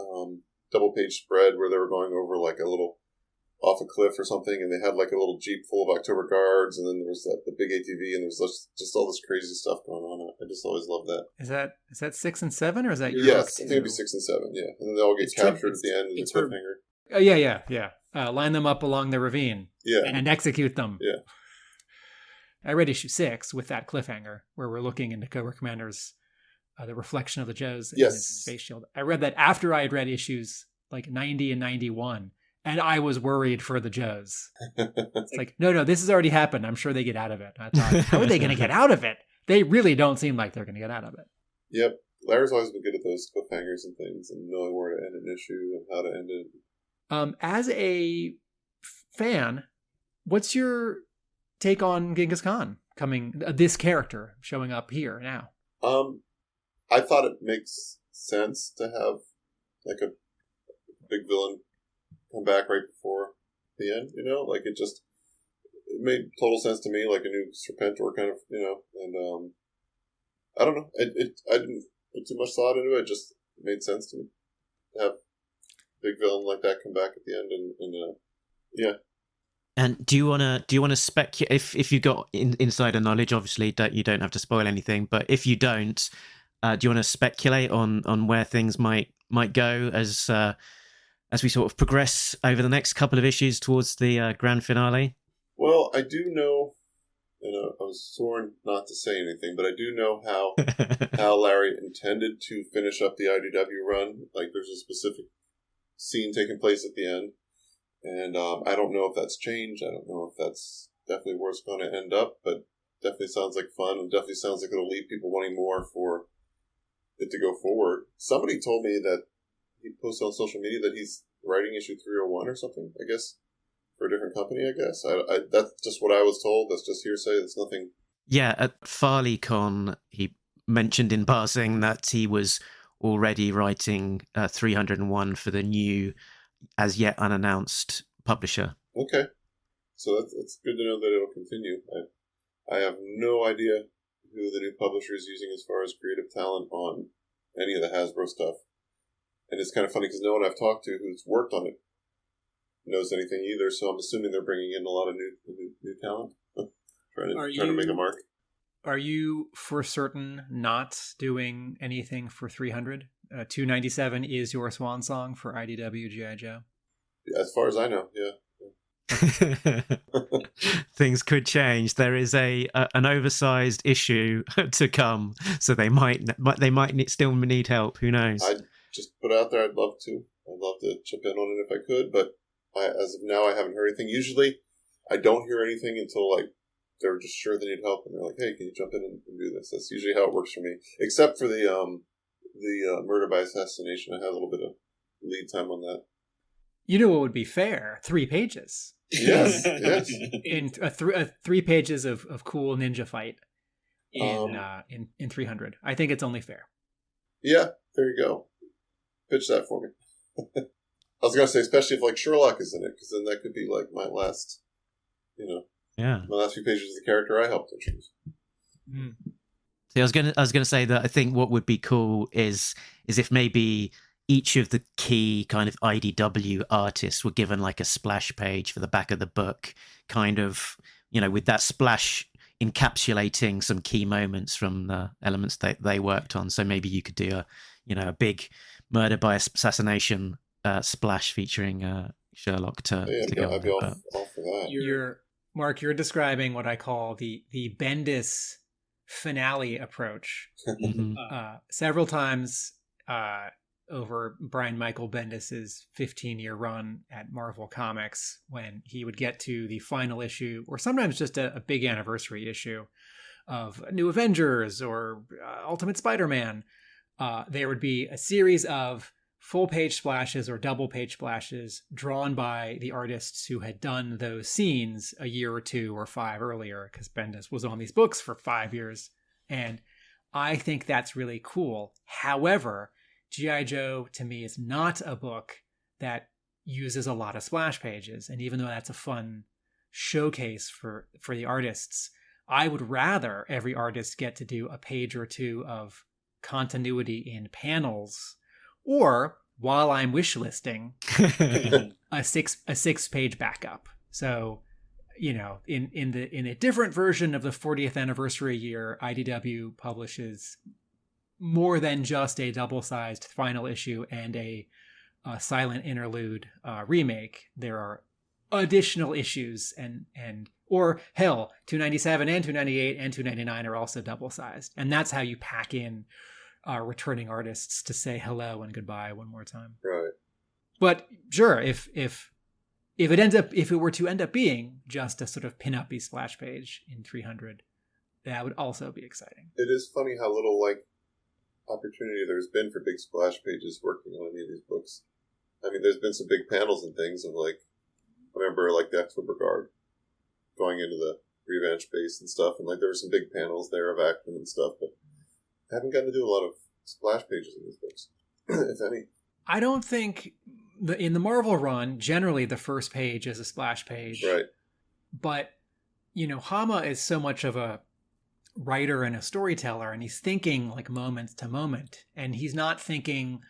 double-page spread where they were going over like a little off a cliff or something, and they had like a little jeep full of October Guards, and then there was the big ATV, and there was just all this crazy stuff going on. I just always loved that. Is that 6 and 7, or is that your Yes, book? I think it'd be 6 and 7. Yeah, and then they all get captured at the end of the cliffhanger. Yeah. Line them up along the ravine. Yeah, and execute them. Yeah. I read issue 6 with that cliffhanger where we're looking into Cobra Commander's the reflection of the Joes in his face shield. I read that after I had read issues like 90 and 91, and I was worried for the Joes. It's like, no, this has already happened. I'm sure they get out of it. I thought, how are they going to get out of it? They really don't seem like they're going to get out of it. Yep. Larry's always been good at those cliffhangers and things, and knowing where to end an issue and how to end it. As a fan, what's your take on Genghis Khan this character showing up here now? I thought it makes sense to have like a big villain come back right before the end, like it made total sense to me, like a new Serpentor kind of, and I don't know, I didn't put too much thought into it. It just made sense to me to have a big villain like that come back at the end, and yeah. And do you want to speculate if you got insider knowledge? Obviously, you don't have to spoil anything. But if you don't, do you want to speculate on where things might go as we sort of progress over the next couple of issues towards the grand finale? Well, I do know, and I was sworn not to say anything, but I do know how Larry intended to finish up the IDW run. Like, there's a specific scene taking place at the end. And I don't know if that's changed. I don't know if that's definitely where it's going to end up, but definitely sounds like fun, and definitely sounds like it'll leave people wanting more for it to go forward. Somebody told me that he posted on social media that he's writing issue 301 or something, I guess, for a different company, I guess. That's just what I was told. That's just hearsay. That's nothing. Yeah, at FarleyCon, he mentioned in passing that he was already writing 301 for the new, as yet unannounced publisher. Okay. So that's good to know that it'll continue. I have no idea who the new publisher is using as far as creative talent on any of the Hasbro stuff. And it's kind of funny because no one I've talked to who's worked on it knows anything either, so I'm assuming they're bringing in a lot of new talent. trying to make a mark. Are you for certain not doing anything for 300? 297 is your swan song for IDW G.I. Joe? As far as I know, yeah. Things could change. There is an oversized issue to come, so they might still need help. Who knows? I'd just put out there. I'd love to chip in on it if I could, but as of now, I haven't heard anything. Usually, I don't hear anything until like they're just sure they need help, and they're like, "Hey, can you jump in and do this?" That's usually how it works for me. Except for the murder by assassination, I had a little bit of lead time on that. You know what would be fair? 3 pages. Yes, yes. In 3 pages of cool ninja fight in 300. I think it's only fair. Yeah, there you go. Pitch that for me. I was going to say, especially if like Sherlock is in it, because then that could be like my last, my last few pages of the character I helped introduce. Mm. See, I was gonna say that I think what would be cool is if maybe each of the key kind of IDW artists were given like a splash page for the back of the book, kind of, with that splash encapsulating some key moments from the elements that they worked on. So maybe you could do a big murder by assassination splash featuring Sherlock to go. I'd be all for that. Mark, you're describing what I call the Bendis finale approach. Several times over Brian Michael Bendis's 15-year run at Marvel Comics, when he would get to the final issue, or sometimes just a big anniversary issue of New Avengers or Ultimate Spider-Man, there would be a series of full-page splashes or double-page splashes drawn by the artists who had done those scenes a year or 2 or 5 earlier, because Bendis was on these books for 5 years. And I think that's really cool. However, G.I. Joe, to me, is not a book that uses a lot of splash pages. And even though that's a fun showcase for the artists, I would rather every artist get to do a page or 2 of continuity in panels, or while I'm wishlisting, a 6-page backup. So, in a different version of the 40th anniversary year, IDW publishes more than just a double-sized final issue and a silent interlude remake. There are additional issues or hell, 297 and 298 and 299 are also double-sized, and that's how you pack in returning artists to say hello and goodbye one more time. Right. But sure, if it were to end up being just a sort of pin-uppy splash page in 300, that would also be exciting. It is funny how little opportunity there's been for big splash pages working on any of these books. I mean, there's been some big panels and things of I remember the October Guard going into the Revenge base and stuff, and there were some big panels there of action and stuff, but I haven't gotten to do a lot of splash pages in these books, if any. I don't think in the Marvel run, generally the first page is a splash page. Right. But, Hama is so much of a writer and a storyteller, and he's thinking moment to moment, and he's not thinking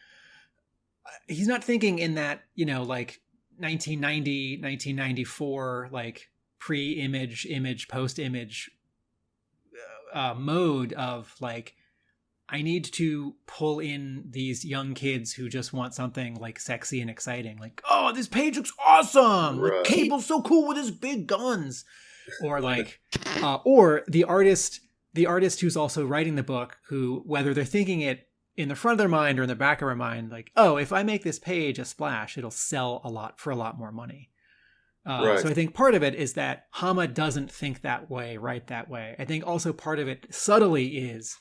in that, 1990, 1994, pre-image, post-image mode of I need to pull in these young kids who just want something sexy and exciting. Oh, this page looks awesome. Right. Cable's so cool with his big guns. Or or the artist who's also writing the book, who, whether they're thinking it in the front of their mind or in the back of their mind, oh, if I make this page a splash, it'll sell for a lot more money. Right. So I think part of it is that Hama doesn't think that way, write that way. I think also part of it subtly is,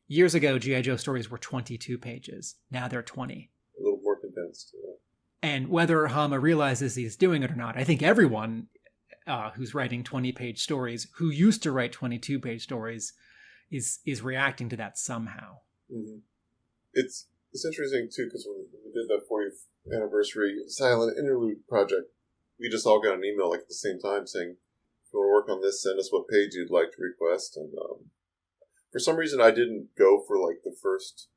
years ago, G.I. Joe stories were 22 pages. Now they're 20. A little more condensed. Yeah. And whether Hama realizes he's doing it or not, I think everyone who's writing 20-page stories, who used to write 22-page stories, is reacting to that somehow. Mm-hmm. It's interesting, too, because when we did that 40th anniversary silent interlude project, we just all got an email at the same time saying, if you want to work on this, send us what page you'd like to request. And for some reason, I didn't go for the first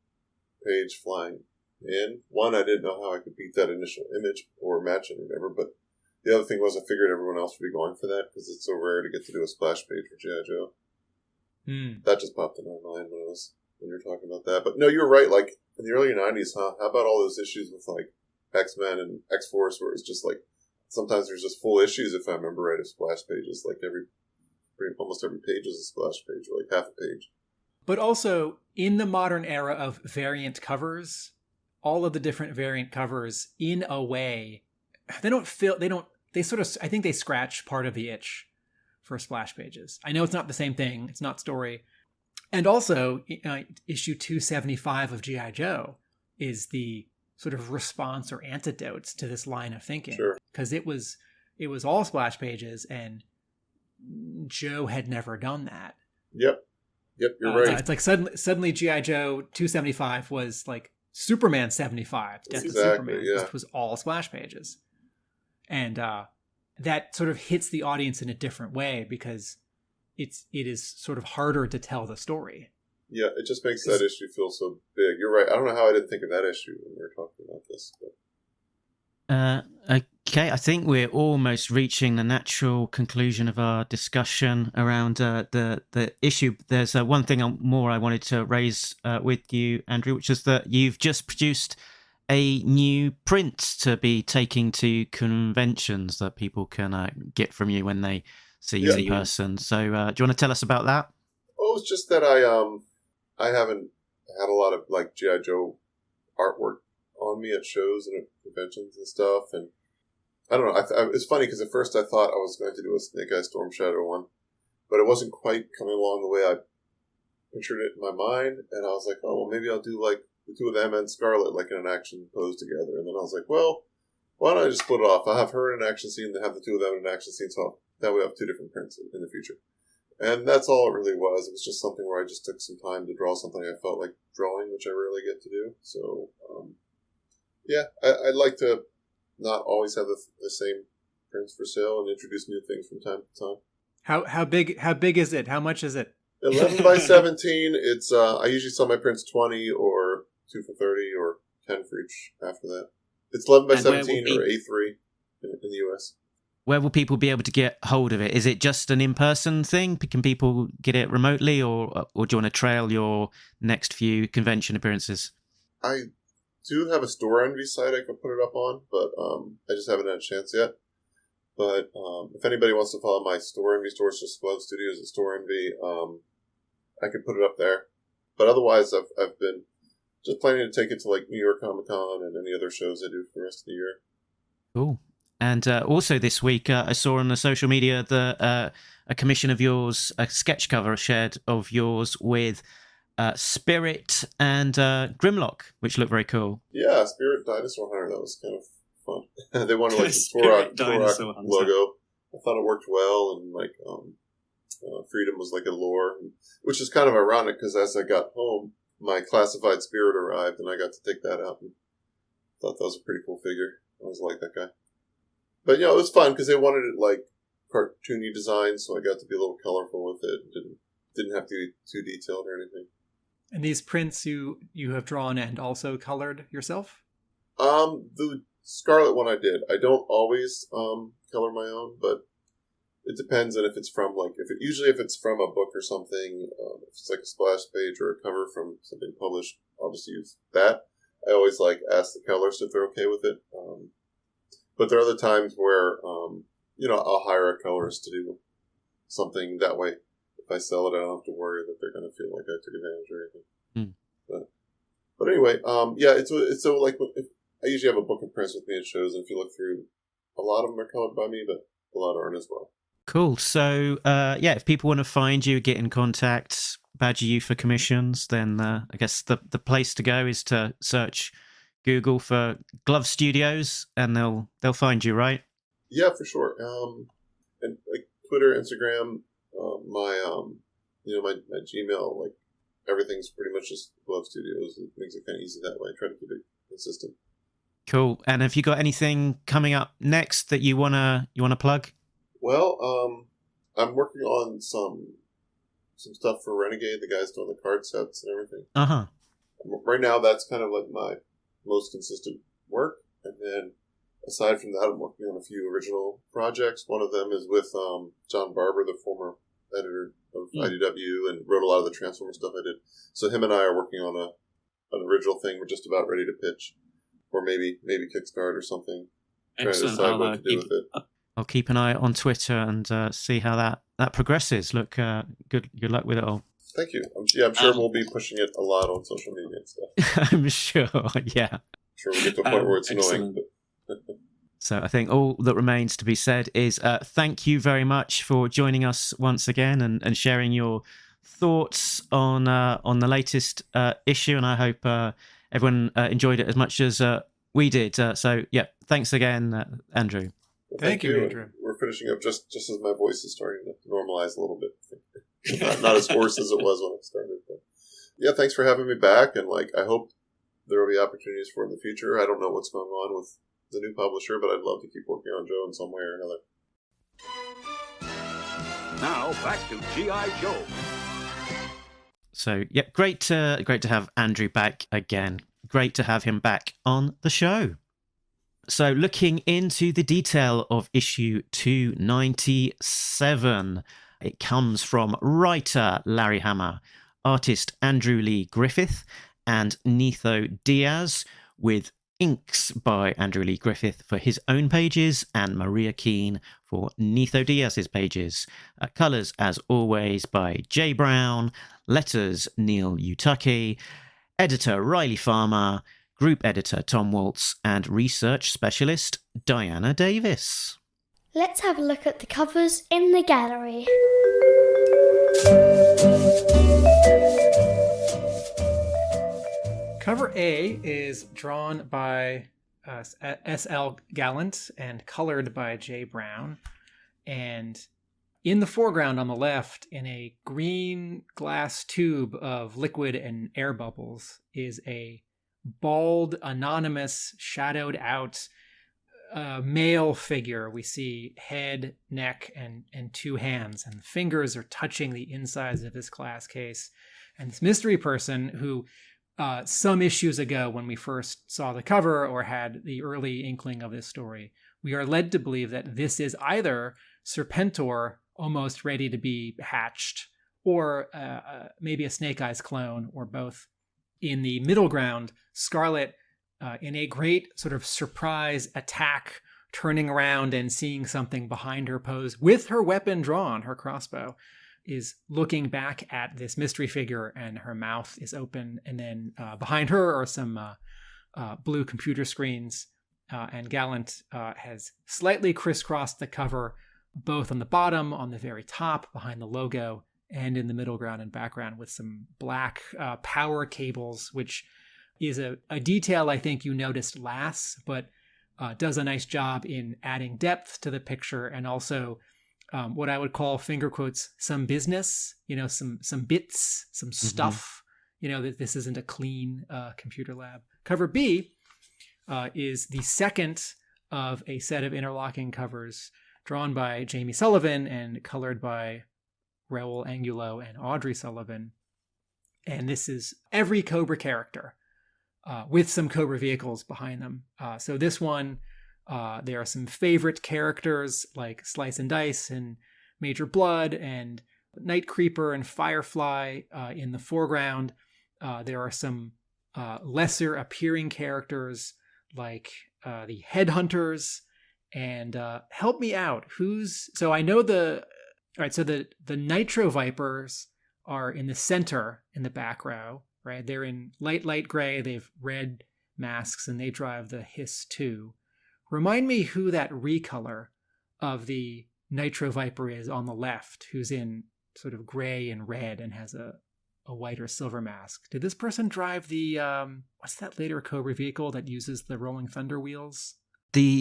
page flying in. One, I didn't know how I could beat that initial image or match it or whatever, but the other thing was I figured everyone else would be going for that because it's so rare to get to do a splash page for G.I. Joe. That just popped in my mind when you were talking about that. But no, you're right. In the early 90s, how about all those issues with X-Men and X-Force where it's just sometimes there's just full issues, if I remember right, of splash pages. Like almost every page is a splash page, or like half a page. But also, in the modern era of variant covers, all of the different variant covers, in a way, they sort of, I think they scratch part of the itch for splash pages. I know it's not the same thing. It's not story. And also, issue 275 of G.I. Joe is the sort of response or antidote to this line of thinking. Sure. Because it was all splash pages, and Joe had never done that. Yep, you're right. It's like suddenly G.I. Joe 275 was like Superman 75, Death Exactly, of Superman, yeah. which was all splash pages. And that sort of hits the audience in a different way because it is sort of harder to tell the story. Yeah, it just makes that issue feel so big. You're right. I don't know how I didn't think of that issue when we were talking about this. But... Okay, I think we're almost reaching the natural conclusion of our discussion around the issue. There's one thing more I wanted to raise with you, Andrew, which is that you've just produced a new print to be taking to conventions that people can get from you when they see you in person. So do you want to tell us about that? Oh, it's just that I haven't had a lot of like G.I. Joe artwork on me at shows and at conventions and stuff, and I don't know. It's funny because at first I thought I was going to do a Snake Eye Storm Shadow one, but it wasn't quite coming along the way I pictured it in my mind, and I was like, oh, well, maybe I'll do like the two of them and Scarlet like in an action pose together, and then I was like, well, why don't I just split it off? I'll have her in an action scene, then have the two of them in an action scene, so that way I have two different prints in the future. And that's all it really was. It was just something where I just took some time to draw something I felt like drawing, which I rarely get to do. So, yeah, I'd like to not always have the same prints for sale and introduce new things from time to time. How big is it? How much is it? 11 by 17. It's I usually sell my prints 20 or 2 for 30 or 10 for each after that. It's 11 by 17 or A3 in the US. Where will people be able to get hold of it? Is it just an in-person thing? Can people get it remotely, or do you want to trail your next few convention appearances? I do have a Store Envy site I could put it up on, but I just haven't had a chance yet. But if anybody wants to follow my Store Envy store, it's just Glove Studios at Store Envy. I could put it up there. But otherwise, I've been just planning to take it to like New York Comic Con and any other shows I do for the rest of the year. Cool. And also this week, I saw on the social media a commission of yours, a sketch cover shared of yours with Spirit and Grimlock, which looked very cool. Yeah, Spirit Dinosaur Hunter. That was kind of fun. They wanted like the Turok logo. I thought it worked well, and like Freedom was like a lore, which is kind of ironic because as I got home, my classified Spirit arrived, and I got to take that out. And thought that was a pretty cool figure. I always liked that guy. But, it was fun because they wanted it, like, cartoony design, so I got to be a little colorful with it. Didn't have to be too detailed or anything. And these prints you have drawn and also colored yourself? The Scarlet one I did. I don't always color my own, but it depends on if it's from, like, usually if it's from a book or something, if it's like a splash page or a cover from something published, I'll just use that. I always, like, ask the colorist if they're okay with it. But there are other times where, I'll hire a colorist to do something that way. If I sell it, I don't have to worry that they're going to feel like I took advantage or anything. But anyway, it's so like, I usually have a book of prints with me at shows, and if you look through, a lot of them are colored by me, but a lot aren't as well. Cool. So, if people want to find you, get in contact, badger you for commissions, then I guess the place to go is to search Google for Glove Studios, and they'll find you, right? Yeah, for sure. And like Twitter, Instagram, my Gmail, like everything's pretty much just Glove Studios. It makes it kind of easy that way. I try to keep it consistent. Cool. And have you got anything coming up next that you wanna plug? Well, I'm working on some stuff for Renegade. The guys doing the card sets and everything. Right now, that's kind of like my most consistent work, and then aside from that, I'm working on a few original projects. One of them is with John Barber, the former editor of IDW, and wrote a lot of the Transformer stuff I did. So him and I are working on an original thing. We're just about ready to pitch, or maybe kickstart or something. trying to Excellent. decide what to do with it. I'll keep an eye on Twitter and see how that progresses. Look, good luck with it all. Thank you. I'm sure we'll be pushing it a lot on social media and stuff. I'm sure, yeah. I'm sure we'll get to a point where it's annoying. But So I think all that remains to be said is thank you very much for joining us once again and sharing your thoughts on the latest issue. And I hope everyone enjoyed it as much as we did. So, yeah, thanks again, Andrew. well, Thank you, Andrew. We're finishing up just as my voice is starting to normalize a little bit. not as hoarse as it was when I started. But yeah, thanks for having me back. And I hope there will be opportunities for it in the future. I don't know what's going on with the new publisher, but I'd love to keep working on Joe in some way or another. Now back to G.I. Joe. So, yeah, great to have Andrew back again. Great to have him back on the show. So, looking into the detail of issue 297, it comes from writer Larry Hama, artist Andrew Lee Griffith, and Netho Diaz, with inks by Andrew Lee Griffith for his own pages and Maria Keane for Netho Diaz's pages. Colours, as always, by Jay Brown, letters Neil Utaki, editor Riley Farmer, group editor Tom Waltz, and research specialist Diana Davis. Let's have a look at the covers in the gallery. Cover A is drawn by S.L. Gallant and colored by Jay Brown. And in the foreground on the left, in a green glass tube of liquid and air bubbles, is a bald, anonymous, shadowed out male figure. We see head, neck, and two hands, and the fingers are touching the insides of this glass case. And this mystery person who some issues ago, when we first saw the cover or had the early inkling of this story, we are led to believe that this is either Serpentor almost ready to be hatched, or maybe a Snake Eyes clone, or both. In the middle ground, Scarlet, in a great sort of surprise attack, turning around and seeing something behind her pose with her weapon drawn, her crossbow, is looking back at this mystery figure, and her mouth is open. And then behind her are some blue computer screens, and Gallant has slightly crisscrossed the cover, both on the bottom, on the very top, behind the logo, and in the middle ground and background with some black power cables, which is a detail I think you noticed last, but does a nice job in adding depth to the picture, and also what I would call, finger quotes, some business, some bits, some stuff, that this isn't a clean computer lab. Cover B is the second of a set of interlocking covers drawn by Jamie Sullivan and colored by Raul Angulo and Audrey Sullivan. And this is every Cobra character with some Cobra vehicles behind them. So this one, there are some favorite characters like Slice and Dice and Major Blood and Night Creeper and Firefly in the foreground. There are some lesser appearing characters like the Headhunters. And help me out. So I know the Nitro Vipers are in the center in the back row, right? They're in light gray. They've red masks, and they drive the Hiss 2. Remind me who that recolor of the Nitro Viper is on the left, who's in sort of gray and red and has a white or silver mask. Did this person drive the what's that later Cobra vehicle that uses the Rolling Thunder wheels?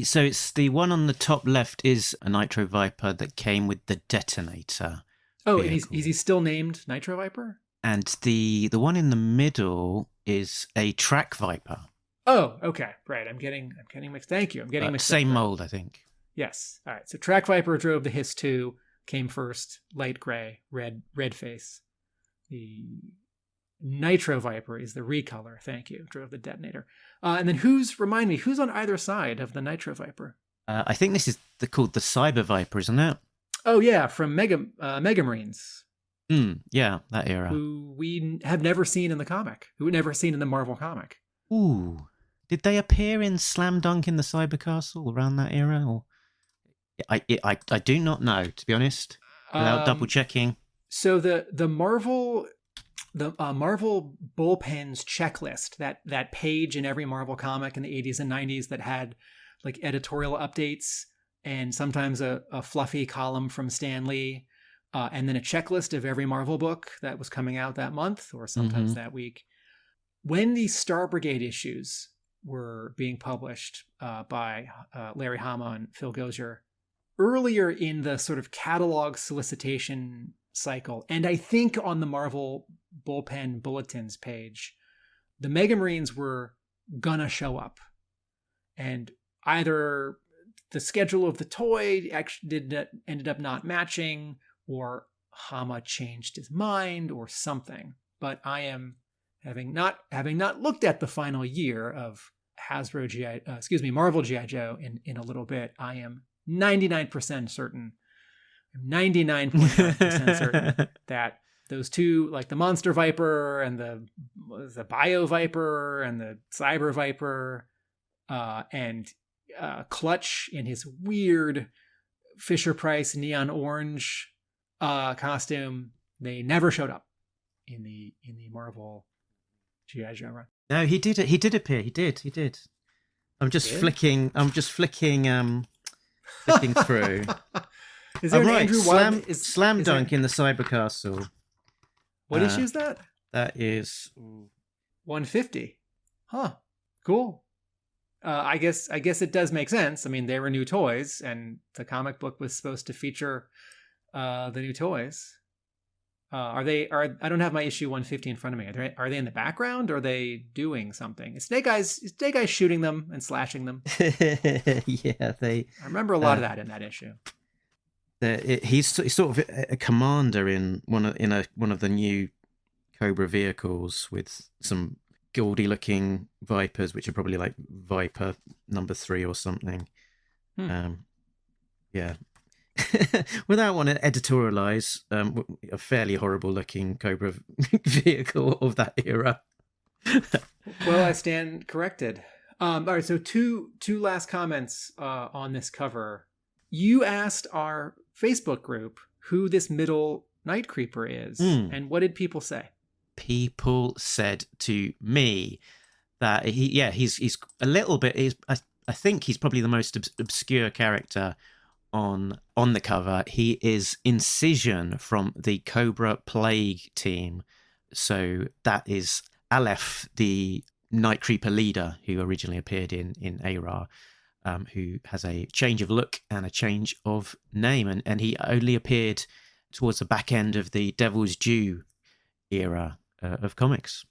So it's the one on the top left is a Nitro Viper that came with the detonator. Oh, and is he still named Nitro Viper? And the one in the middle is a Track Viper. Oh, okay, right. I'm getting mixed. Thank you. I'm getting mixed. Same up. mold, I think. Yes. All right. So Track Viper drove the Hiss 2, came first, light gray, red face. The Nitro Viper is the recolor. Thank you. Drove the detonator. And then remind me, who's on either side of the Nitro Viper? I think this is called the Cyber Viper, isn't it? Oh, yeah, from Mega Marines. Yeah, that era. Who we have never seen in the comic. Who we've never seen in the Marvel comic. Ooh. Did they appear in Slam Dunk in the Cyber Castle around that era? Or I do not know, to be honest, without double checking. So the Marvel bullpens checklist, that page in every Marvel comic in the 80s and 90s that had like editorial updates and sometimes a fluffy column from Stan Lee, and then a checklist of every Marvel book that was coming out that month or sometimes that week. When these Star Brigade issues were being published by Larry Hama and Phil Gozier, earlier in the sort of catalog solicitation cycle, and I think on the Marvel bullpen bulletins page, the Mega Marines were gonna show up, and either the schedule of the toy actually ended up not matching, or Hama changed his mind, or something. But I am having not looked at the final year of Marvel G.I. Joe in a little bit. I am 99% certain. I'm 99.9% certain that those two, like the Monster Viper and the Bio Viper and the Cyber Viper, and Clutch in his weird Fisher Price neon orange costume, they never showed up in the Marvel G.I. Joe run. No, he did appear. He did. I'm just flicking through. Is there an Andrew Slam Dunk in the Cyber Castle. What issue is that? That is 150. Huh. Cool. I guess it does make sense. I mean, they were new toys, and the comic book was supposed to feature the new toys. I don't have my issue 150 in front of me. Are they in the background, or are they doing something? Is Snake Eyes shooting them and slashing them? Yeah, I remember a lot of that in that issue. He's sort of a commander in one of the new Cobra vehicles with some gaudy-looking Vipers, which are probably like Viper number 3 or something. Yeah. Without wanting to editorialize, a fairly horrible-looking Cobra vehicle of that era. Well, I stand corrected. All right, so two last comments on this cover. You asked our Facebook group who this middle Night Creeper is, and what did people say? People said to me that he's a little bit. I think he's probably the most obscure character on the cover. He is Incision from the Cobra Plague team. So that is Aleph, the Night Creeper leader who originally appeared in ARAH, who has a change of look and a change of name. And he only appeared towards the back end of the Devil's Due era of comics.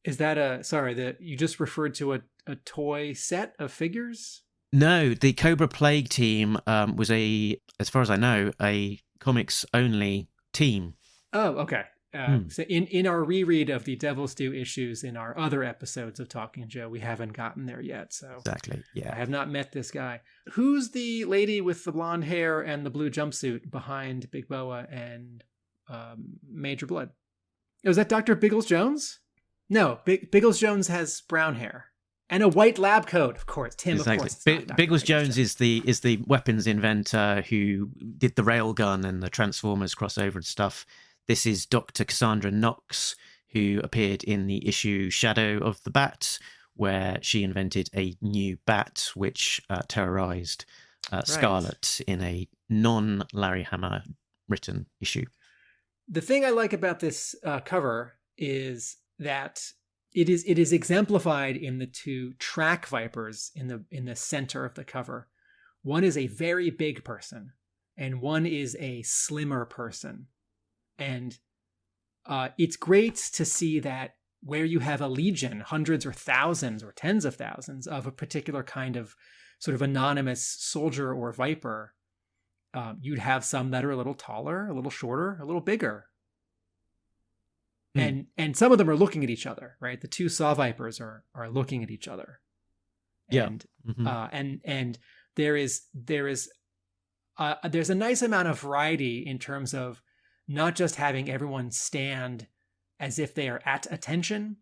Is that you just referred to a toy set of figures? No, the Cobra Plague team was as far as I know, a comics only team. Oh, okay. So in our reread of the Devil's Due issues in our other episodes of Talking Joe, we haven't gotten there yet. So exactly, yeah. I have not met this guy. Who's the lady with the blonde hair and the blue jumpsuit behind Big Boa and Major Blood? Was that Dr. Biggles Jones? No, Biggles Jones has brown hair and a white lab coat. Of course, Tim. Exactly. Of course, Biggles Jones is the weapons inventor who did the railgun and the Transformers crossover and stuff. This is Dr. Cassandra Knox, who appeared in the issue Shadow of the Bat, where she invented a new bat which terrorized Scarlet in a non-Larry Hama written issue. The thing I like about this cover is that it is exemplified in the two track vipers in the center of the cover. One is a very big person, and one is a slimmer person. And it's great to see that where you have a legion, hundreds or thousands or tens of thousands of a particular kind of sort of anonymous soldier or viper, you'd have some that are a little taller, a little shorter, a little bigger. And some of them are looking at each other, right? The two saw vipers are looking at each other. And and there's a nice amount of variety in terms of not just having everyone stand as if they are at attention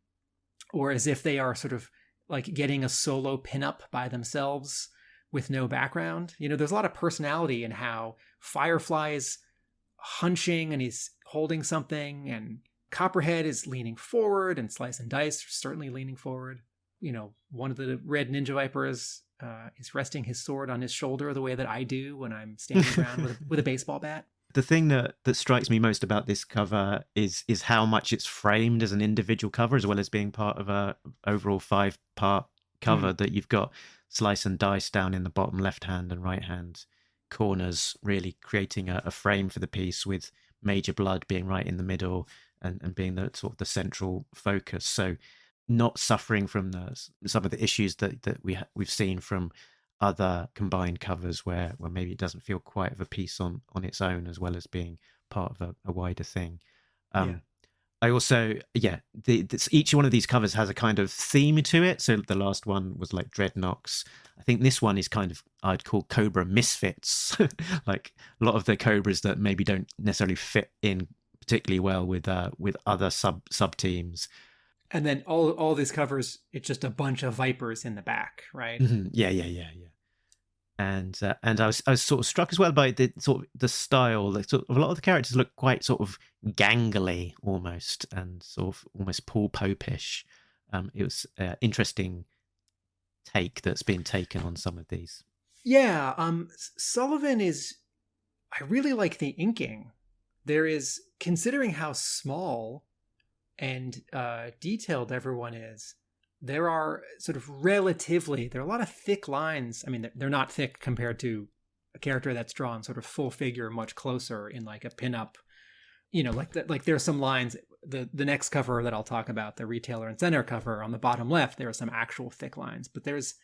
or as if they are sort of like getting a solo pinup by themselves with no background. You know, there's a lot of personality in how Firefly is hunching and he's holding something, and Copperhead is leaning forward, and Slice and Dice are certainly leaning forward. You know, one of the Red Ninja Vipers is resting his sword on his shoulder the way that I do when I'm standing around with a baseball bat. The thing that strikes me most about this cover is how much it's framed as an individual cover, as well as being part of a overall 5-part cover. That you've got Slice and Dice down in the bottom left hand and right hand corners, really creating a frame for the piece, with Major Blood being right in the middle and being the sort of the central focus. So not suffering from some of the issues that we've seen from other combined covers where maybe it doesn't feel quite of a piece on its own, as well as being part of a wider thing. I also, each one of these covers has a kind of theme to it. So the last one was like Dreadnoks. I think this one is kind of, I'd call Cobra misfits. Like a lot of the Cobras that maybe don't necessarily fit in particularly well with other sub teams. And then all these covers, it's just a bunch of Vipers in the back, right? Mm-hmm. Yeah. And I was sort of struck as well by the style. Like sort of a lot of the characters look quite sort of gangly almost, and sort of almost Paul Pope-ish. It was an interesting take that's been taken on some of these. Yeah, Sullivan is. I really like the inking. There is, considering how small and detailed everyone is, there are sort of there are a lot of thick lines. I mean, they're not thick compared to a character that's drawn sort of full figure much closer in like a pinup. You know, like there's some lines, the next cover that I'll talk about, the Retailer and Center cover, on the bottom left, there are some actual thick lines, but there's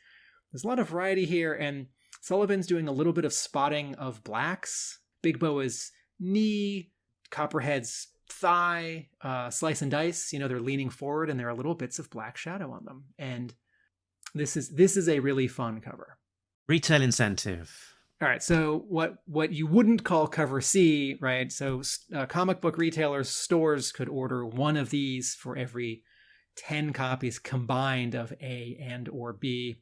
a lot of variety here, and Sullivan's doing a little bit of spotting of blacks. Big Boa's knee, Copperhead's thigh, Slice and Dice, you know, they're leaning forward and there are little bits of black shadow on them. And this is a really fun cover. Retail incentive. All right, so what you wouldn't call cover C, right? So comic book retailers, stores could order one of these for every 10 copies combined of A and or B.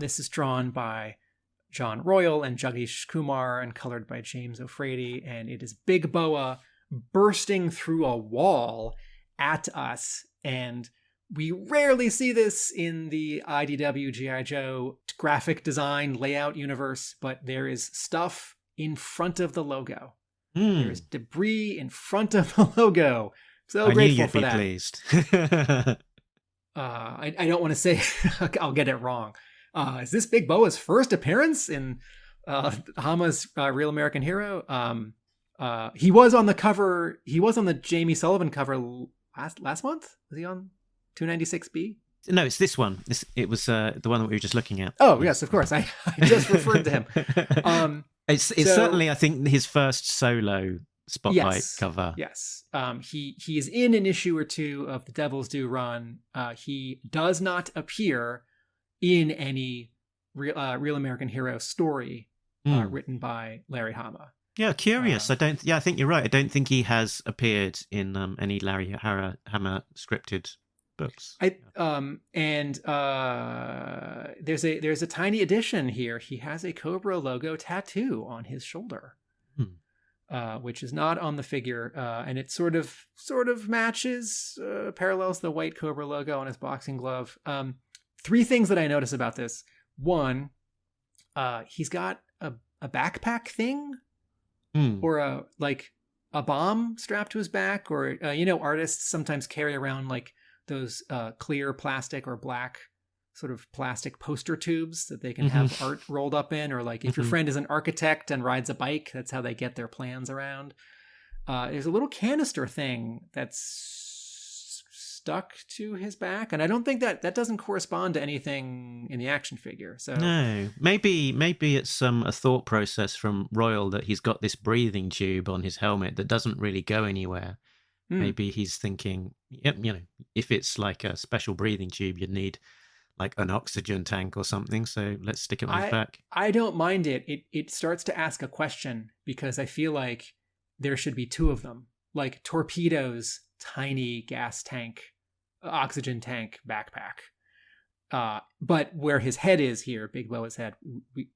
This is drawn by John Royal and Jagdish Kumar and colored by James O'Frady, and it is Big Boa bursting through a wall at us, and we rarely see this in the IDW G.I. Joe graphic design layout universe, but there is stuff in front of the logo. There is debris in front of the logo. So grateful for that. Pleased. I don't want to say I'll get it wrong. Is this Big Boa's first appearance in Hama's Real American Hero? He was on the cover. He was on the Jamie Sullivan cover last month. Was he on 296B? No, it's this one. It was the one that we were just looking at. Oh, yes, of course. I just referred to him. It's certainly, I think, his first solo spotlight cover. Yes. He is in an issue or two of the Devil's Due run. He does not appear in any Real American Hero story written by Larry Hama. Yeah, curious. I think you're right. I don't think he has appeared in any Larry Hama scripted books. There's a tiny addition here. He has a Cobra logo tattoo on his shoulder, which is not on the figure, and it sort of matches, parallels the white Cobra logo on his boxing glove. 3 things that I notice about this. One, he's got a backpack thing, or a bomb strapped to his back, or artists sometimes carry around like those clear plastic or black sort of plastic poster tubes that they can have art rolled up in, or like if your friend is an architect and rides a bike, that's how they get their plans around. There's a little canister thing that's stuck to his back, and I don't think that doesn't correspond to anything in the action figure. So no, maybe it's a thought process from Royal that he's got this breathing tube on his helmet that doesn't really go anywhere. Maybe he's thinking, if it's like a special breathing tube, you'd need like an oxygen tank or something. So let's stick it on his back. I don't mind it. It starts to ask a question, because I feel like there should be 2 of them, like Torpedo's tiny gas tank oxygen tank backpack. But where his head is here, Big Boa's head,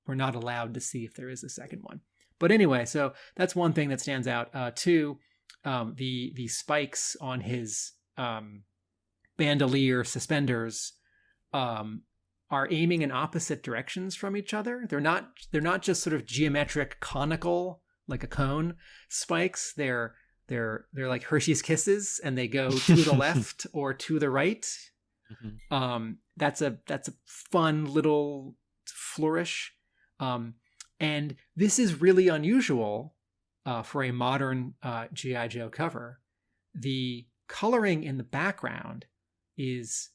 we're not allowed to see if there is a second one. But anyway, so that's one thing that stands out. Two, the spikes on his bandolier suspenders are aiming in opposite directions from each other. They're not just sort of geometric conical like a cone spikes. They're like Hershey's Kisses, and they go to the left or to the right. Mm-hmm. That's a fun little flourish. And this is really unusual for a modern G.I. Joe cover. The coloring in the background is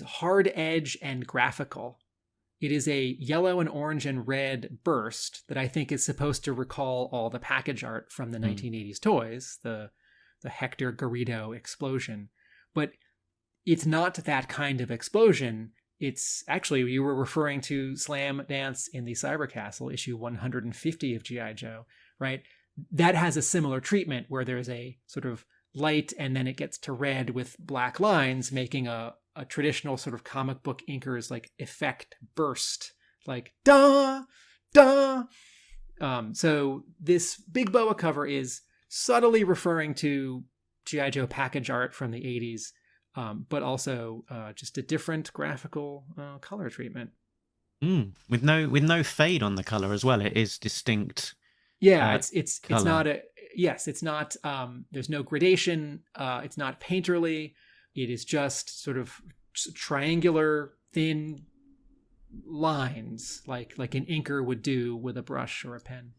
hard edge and graphical. It is a yellow and orange and red burst that I think is supposed to recall all the package art from the 1980s toys, the Hector Garrido explosion. But it's not that kind of explosion. It's actually, you were referring to Slam Dance in the Cyber Castle, issue 150 of G.I. Joe, right? That has a similar treatment where there's a sort of light and then it gets to red with black lines, making a traditional sort of comic book inker's like effect burst, like da da. So this Big Boa cover is subtly referring to G.I. Joe package art from the 80s, but also just a different graphical color treatment. With no fade on the color as well. It is distinct. Yeah, it's not it's not. There's no gradation. It's not painterly. It is just sort of triangular, thin lines, like an inker would do with a brush or a pen.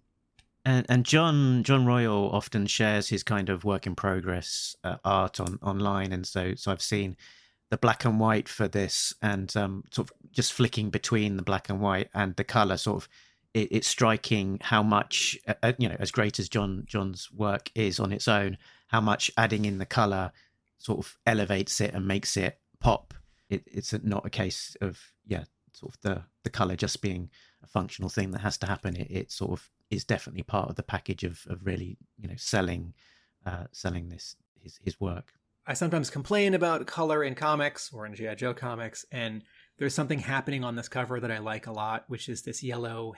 And John Royal often shares his kind of work in progress art online, and so I've seen the black and white for this, and sort of just flicking between the black and white and the color. Sort of, it's striking how much as great as John's work is on its own, how much adding in the color sort of elevates it and makes it pop. It's not a case of sort of the color just being a functional thing that has to happen. It sort of is definitely part of the package of really selling this his work. I sometimes complain about color in comics or in G.I. Joe comics, and there's something happening on this cover that I like a lot, which is this yellow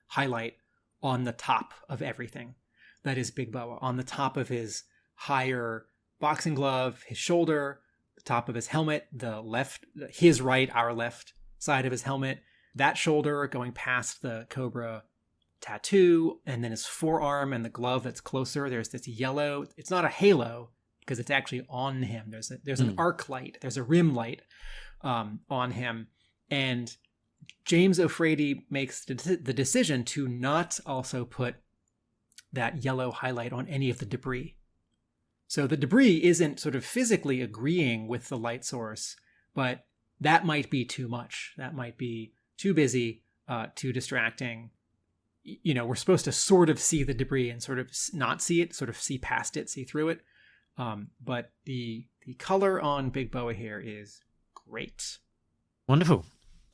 highlight on the top of everything. That is Big Boa, on the top of his higher boxing glove, his shoulder, the top of his helmet, his right, our left side of his helmet, that shoulder going past the Cobra tattoo, and then his forearm and the glove that's closer. There's this yellow. It's not a halo because it's actually on him. There's an arc light. There's a rim light on him, and James O'Frady makes the decision to not also put that yellow highlight on any of the debris. So the debris isn't sort of physically agreeing with the light source, but that might be too much. That might be too busy, too distracting. We're supposed to sort of see the debris and sort of not see it, sort of see past it, see through it. But the color on Big Boa here is great. Wonderful.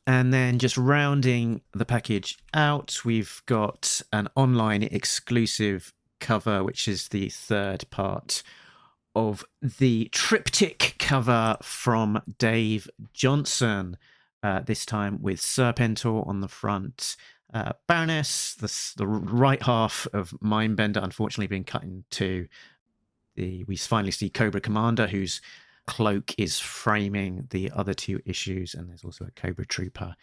And then just rounding the package out, we've got an online exclusive cover, which is the third part of the triptych cover from Dave Johnson, this time with Serpentor on the front, Baroness, the right half of Mindbender, unfortunately being cut in two. We finally see Cobra Commander, whose cloak is framing the other two issues, and there's also a Cobra Trooper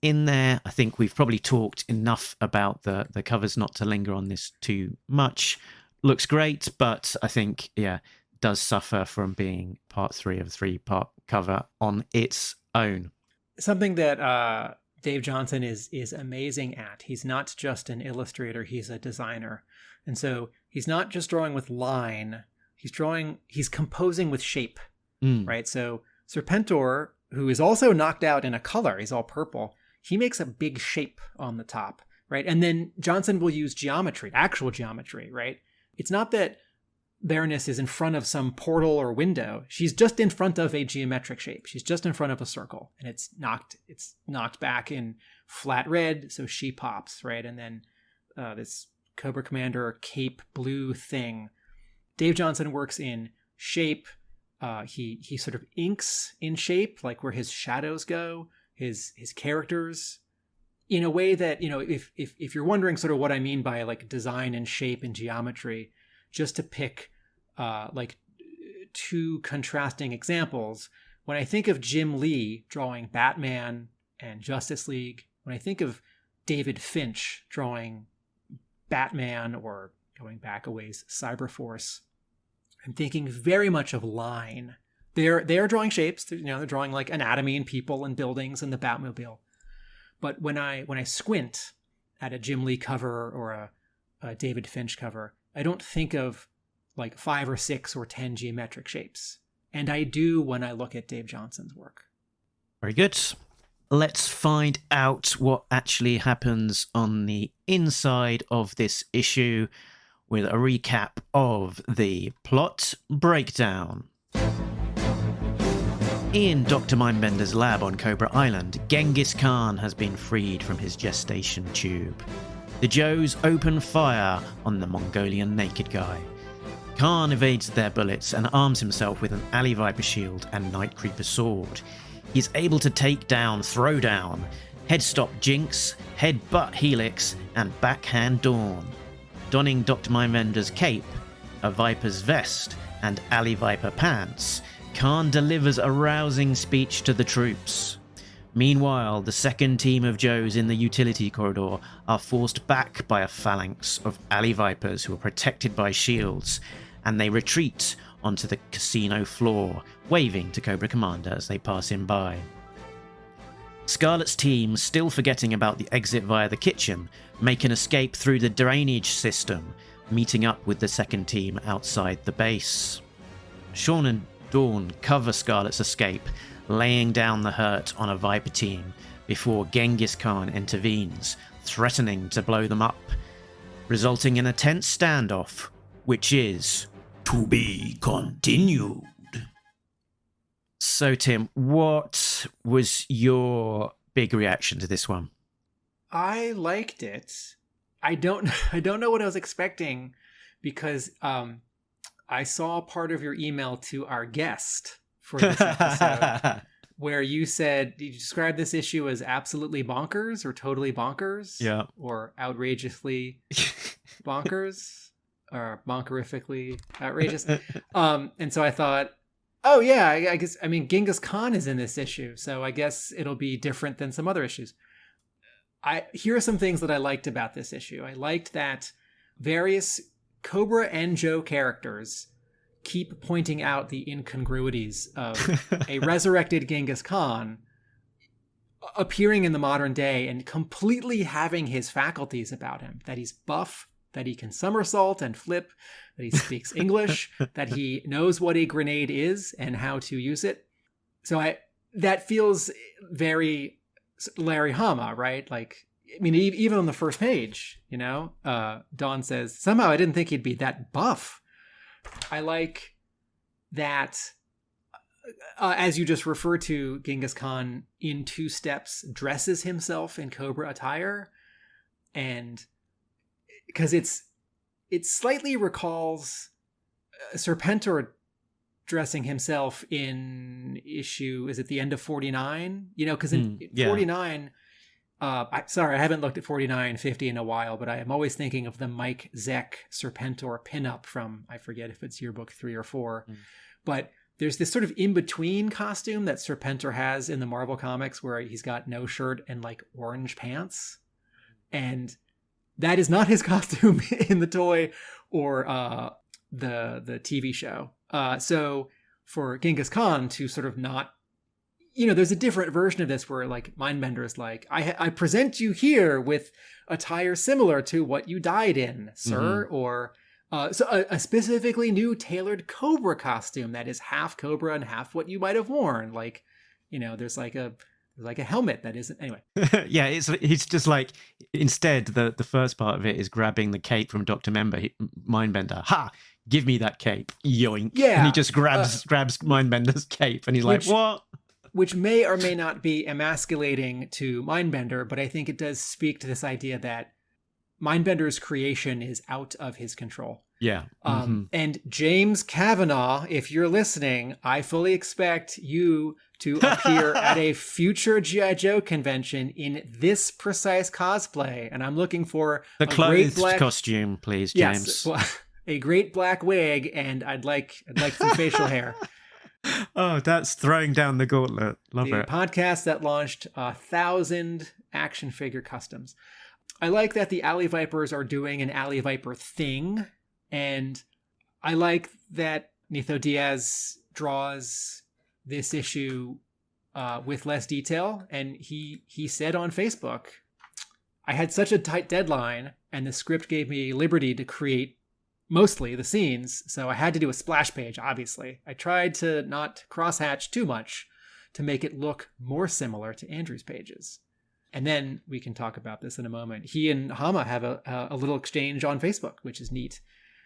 in there. I think we've probably talked enough about the covers not to linger on this too much. Looks great, but I think, does suffer from being part 3 of a 3-part cover on its own. Something that Dave Johnson is amazing at. He's not just an illustrator, he's a designer. And so he's not just drawing with line, he's composing with shape, right? So Serpentor, who is also knocked out in a color, he's all purple, he makes a big shape on the top, right? And then Johnson will use geometry, actual geometry, right? It's not that Baroness is in front of some portal or window. She's just in front of a geometric shape. She's just in front of a circle, and it's knocked back in flat red, so she pops, right? And then this Cobra Commander cape blue thing. Dave Johnson works in shape, He sort of inks in shape, like where his shadows go, his characters, in a way that, if you're wondering sort of what I mean by like design and shape and geometry, just to pick like two contrasting examples. When I think of Jim Lee drawing Batman and Justice League, when I think of David Finch drawing Batman, or going back a ways, Cyberforce, I'm thinking very much of line. They're drawing shapes. They're drawing like anatomy and people and buildings and the Batmobile. But when I squint at a Jim Lee cover or a David Finch cover, I don't think of like 5 or 6 or 10 geometric shapes. And I do when I look at Dave Johnson's work. Very good. Let's find out what actually happens on the inside of this issue with a recap of the plot breakdown. In Dr. Mindbender's lab on Cobra Island, Genghis Khan has been freed from his gestation tube. The Joes open fire on the Mongolian naked guy. Khan evades their bullets and arms himself with an Alley Viper shield and Night Creeper sword. He's able to take down Throwdown, Headstop Jinx, Headbutt Helix, and Backhand Dawn. Donning Dr. Mindbender's cape, a Viper's vest, and Alley Viper pants, Khan delivers a rousing speech to the troops. Meanwhile, the second team of Joes in the utility corridor are forced back by a phalanx of Alley Vipers who are protected by shields, and they retreat onto the casino floor, waving to Cobra Commander as they pass him by. Scarlet's team, still forgetting about the exit via the kitchen, make an escape through the drainage system, meeting up with the second team outside the base. Sean and Dawn cover Scarlet's escape, laying down the hurt on a Viper team before Genghis Khan intervenes, threatening to blow them up, resulting in a tense standoff, which is to be continued. So, Tim, what was your big reaction to this one? I liked it. I don't know what I was expecting, because I saw part of your email to our guest for this episode where you described this issue as absolutely bonkers or totally bonkers, yeah, or outrageously bonkers or bonkerifically outrageous. And so I thought, oh yeah, I guess, I mean, Genghis Khan is in this issue, so I guess it'll be different than some other issues. Here are some things that I liked about this issue. I liked that various Cobra and Joe characters keep pointing out the incongruities of a resurrected Genghis Khan appearing in the modern day and completely having his faculties about him, that he's buff, that he can somersault and flip, that he speaks English, that he knows what a grenade is and how to use it. So that feels very Larry Hama, right? Like, I mean, even on the first page, Dawn says, somehow I didn't think he'd be that buff. I like that, as you just referred to, Genghis Khan in 2 steps dresses himself in Cobra attire, and because it slightly recalls Serpentor dressing himself in issue, is it the end of 49? Because in 49, I haven't looked at 49, 50 in a while, but I am always thinking of the Mike Zeck Serpentor pinup from, I forget if it's yearbook 3 or 4, but there's this sort of in-between costume that Serpentor has in the Marvel comics where he's got no shirt and like orange pants, and that is not his costume in the toy or the TV show. So for Genghis Khan to sort of not, there's a different version of this where like Mindbender is like, I present you here with attire similar to what you died in, sir, or so a specifically new tailored Cobra costume that is half Cobra and half what you might have worn. Like, there's like a helmet that isn't, anyway. Yeah, it's just like, instead the first part of it is grabbing the cape from Dr. Mindbender. Ha! Give me that cape. Yoink. Yeah. And he just grabs Mindbender's cape and he's like, what? Which may or may not be emasculating to Mindbender, but I think it does speak to this idea that Mindbender's creation is out of his control. Yeah. And James Kavanaugh, if you're listening, I fully expect you to appear at a future G.I. Joe convention in this precise cosplay. And I'm looking for The a great clothed black costume, please, James. Yes, well, a great black wig, and I'd like some facial hair. Oh, that's throwing down the gauntlet. Love The it. podcast that launched 1,000 action figure customs. I like that the Alley Vipers are doing an Alley Viper thing, and I like that Netho Diaz draws this issue with less detail. And he said on Facebook, I had such a tight deadline, and the script gave me liberty to create mostly the scenes, so I had to do a splash page, obviously. I tried to not crosshatch too much to make it look more similar to Andrew's pages. And then we can talk about this in a moment. He and Hama have a little exchange on Facebook, which is neat.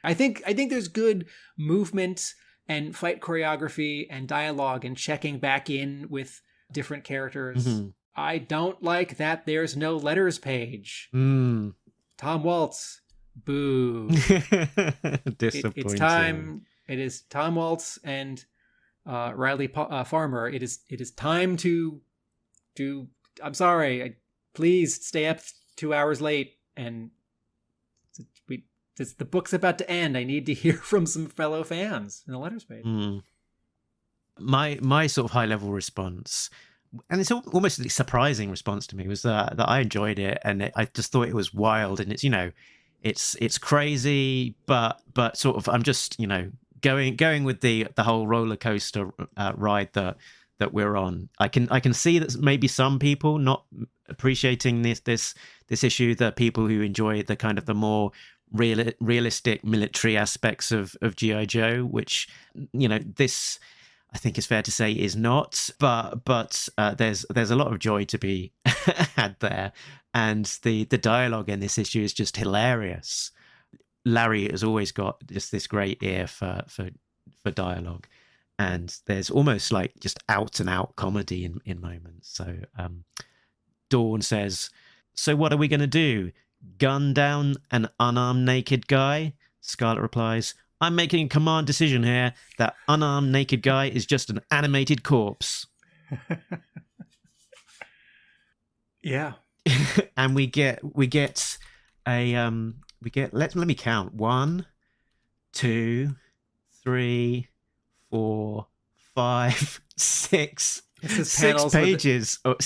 I think there's good movement and fight choreography and dialogue and checking back in with different characters. I don't like that there's no letters page. Tom Waltz. Boo. Disappointing. It's time. It is Tom Waltz and Riley Farmer. It is time to do. I'm sorry. Please stay up 2 hours late. And the book's about to end. I need to hear from some fellow fans in the letters page. My sort of high level response, and it's almost a surprising response to me, was that I enjoyed it, and I just thought it was wild, and it's it's crazy, but sort of I'm just going with the whole roller coaster ride that we're on. I can see that maybe some people not appreciating this issue, the people who enjoy the kind of the more realistic military aspects of G.I. Joe, which this, I think it's fair to say, is not, but there's a lot of joy to be had there, and the dialogue in this issue is just hilarious. Larry has always got just this great ear for dialogue, and there's almost like just out and out comedy in moments. So Dawn says, "So what are we going to do? Gun down an unarmed naked guy?" Scarlet replies, "I'm making a command decision here. That unarmed naked guy is just an animated corpse." Yeah. And we get let me count. 1, 2, 3, 4, 5, 6. Six pages of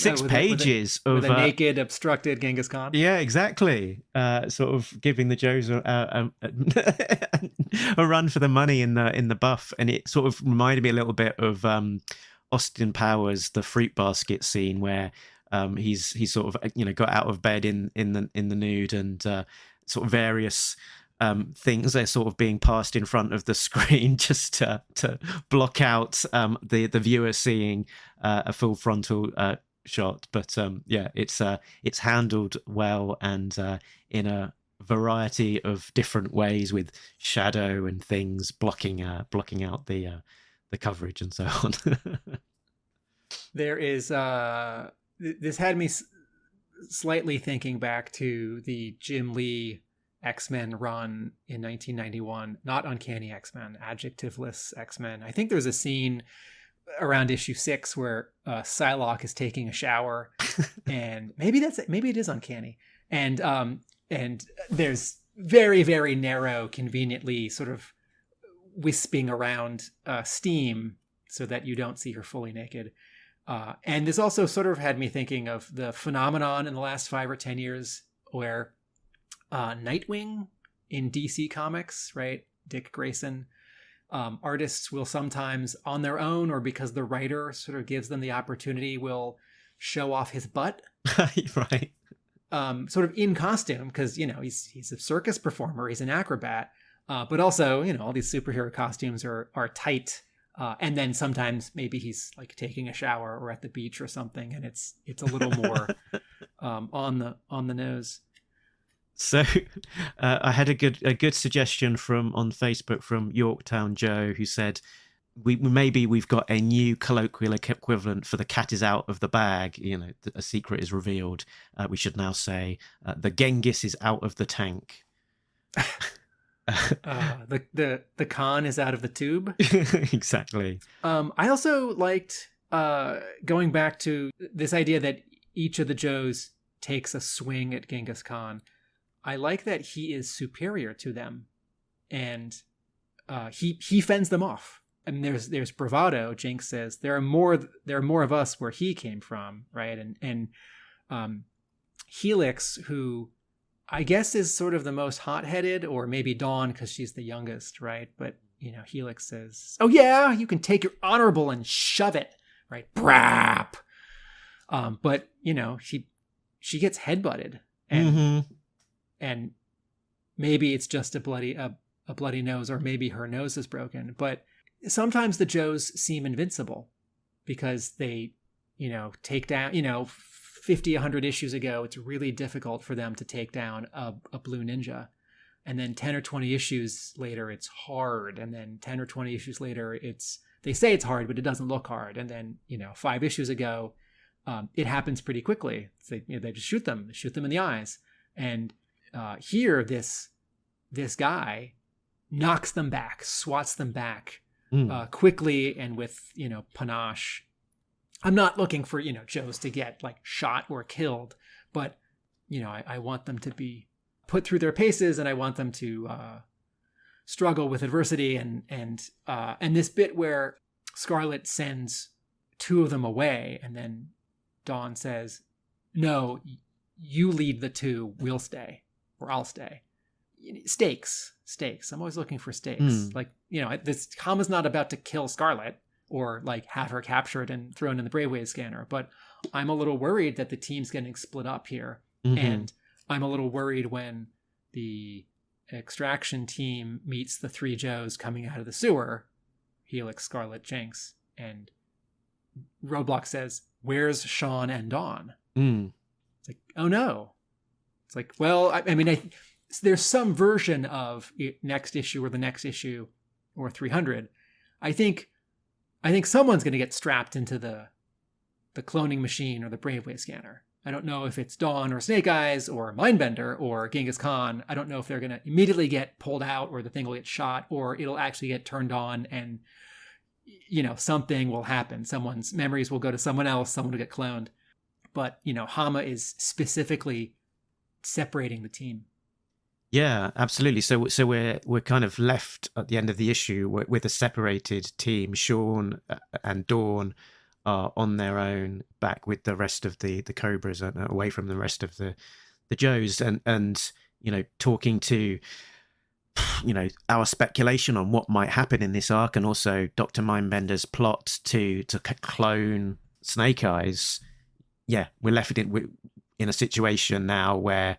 a naked, obstructed Genghis Khan. Yeah, exactly. Sort of giving the Joes a run for the money in the buff, and it sort of reminded me a little bit of Austin Powers, the fruit basket scene, where he's sort of got out of bed in the nude, and sort of various things are sort of being passed in front of the screen just to block out the viewer seeing a full frontal shot. But yeah, it's handled well, and in a variety of different ways, with shadow and things blocking out the coverage and so on. There is this had me slightly thinking back to the Jim Lee X-Men run in 1991, not Uncanny X-Men, adjectiveless X-Men. I think there's a scene around issue 6 where Psylocke is taking a shower, and maybe it is Uncanny, and there's very, very narrow, conveniently sort of wisping around steam so that you don't see her fully naked. And this also sort of had me thinking of the phenomenon in the last 5 or 10 years where Nightwing in DC Comics, right? Dick Grayson. Artists will sometimes, on their own or because the writer sort of gives them the opportunity, will show off his butt. Right. Sort of in costume, because, he's a circus performer, he's an acrobat. But also, all these superhero costumes are tight. And then sometimes maybe he's like taking a shower or at the beach or something, and it's a little more on the nose. So I had a good suggestion on Facebook from Yorktown Joe, who said we've got a new colloquial equivalent for the cat is out of the bag. A secret is revealed. We should now say the Genghis is out of the tank. The con is out of the tube. Exactly. I also liked going back to this idea that each of the Joes takes a swing at Genghis Khan. I like that he is superior to them, and he fends them off. And there's bravado. Jinx says there are more of us where he came from, right? And Helix, who I guess is sort of the most hot-headed, or maybe Dawn because she's the youngest, right? But Helix says, "Oh yeah, you can take your honorable and shove it, right?" Brap. But she gets headbutted, and maybe it's just a bloody nose, or maybe her nose is broken. But sometimes the Joes seem invincible because they, take down, 50, 100 issues ago, it's really difficult for them to take down a blue ninja. And then 10 or 20 issues later, it's hard. And then 10 or 20 issues later, they say it's hard, but it doesn't look hard. And then, 5 issues ago, it happens pretty quickly. They just shoot them in the eyes. And here, this guy knocks them back, swats them back quickly and with, panache. I'm not looking for, Joes to get like shot or killed, but, I want them to be put through their paces, and I want them to struggle with adversity. And this bit where Scarlet sends 2 of them away, and then Dawn says, "No, you lead the 2, we'll stay, or I'll stay." Stakes. I'm always looking for stakes. Like, this Hama's not about to kill Scarlet or like have her captured and thrown in the Braveways scanner, but I'm a little worried that the team's getting split up here. And I'm a little worried when the extraction team meets the 3 Joes coming out of the sewer, Helix, Scarlet, Jinx, and Roadblock says, "Where's Sean and Dawn?" It's like, oh no. It's like, well, I mean, there's some version of next issue or the next issue or 300. I think someone's going to get strapped into the cloning machine or the Braveway scanner. I don't know if it's Dawn or Snake Eyes or Mindbender or Genghis Khan. I don't know if they're going to immediately get pulled out, or the thing will get shot, or it'll actually get turned on and, something will happen. Someone's memories will go to someone else, someone will get cloned. But, Hama is specifically separating the team. Yeah, absolutely. So we're kind of left at the end of the issue with a separated team. Sean and Dawn are on their own, back with the rest of the Cobras, and away from the rest of the Joes, and talking to our speculation on what might happen in this arc, and also Dr. Mindbender's plot to clone Snake Eyes. Yeah, we're left in a situation now where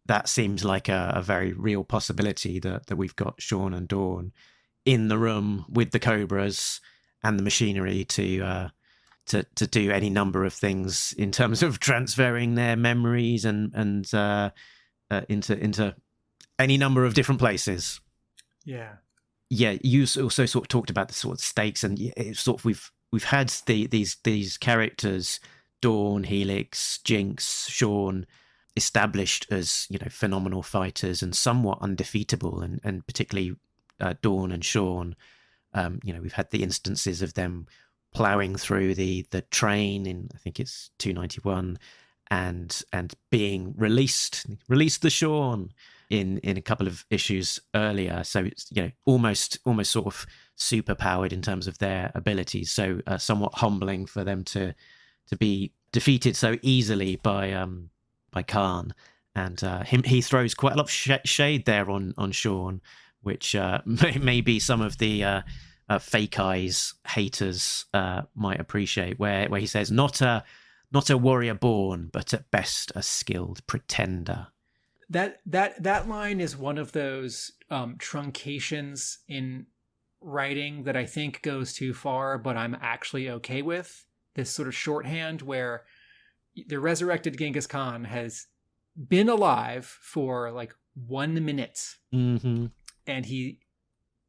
that seems like a very real possibility, that we've got Sean and Dawn in the room with the Cobras and the machinery to do any number of things in terms of transferring their memories and into any number of different places. Yeah. Yeah, you also sort of talked about the sort of stakes, and it's sort of we've had these characters, Dawn, Helix, Jinx, Sean, established as phenomenal fighters and somewhat undefeatable, and particularly Dawn and Sean. We've had the instances of them ploughing through the train in, I think it's 291, and being released the Sean in a couple of issues earlier. So it's almost sort of super powered in terms of their abilities. So somewhat humbling for them to be defeated so easily by Khan, and he throws quite a lot of shade there on Sean, which maybe some of the Fake Eyes haters might appreciate, where he says, not a warrior born, but at best a skilled pretender. That line is one of those truncations in writing that I think goes too far, but I'm actually okay with. This sort of shorthand where the resurrected Genghis Khan has been alive for like 1 minute, and he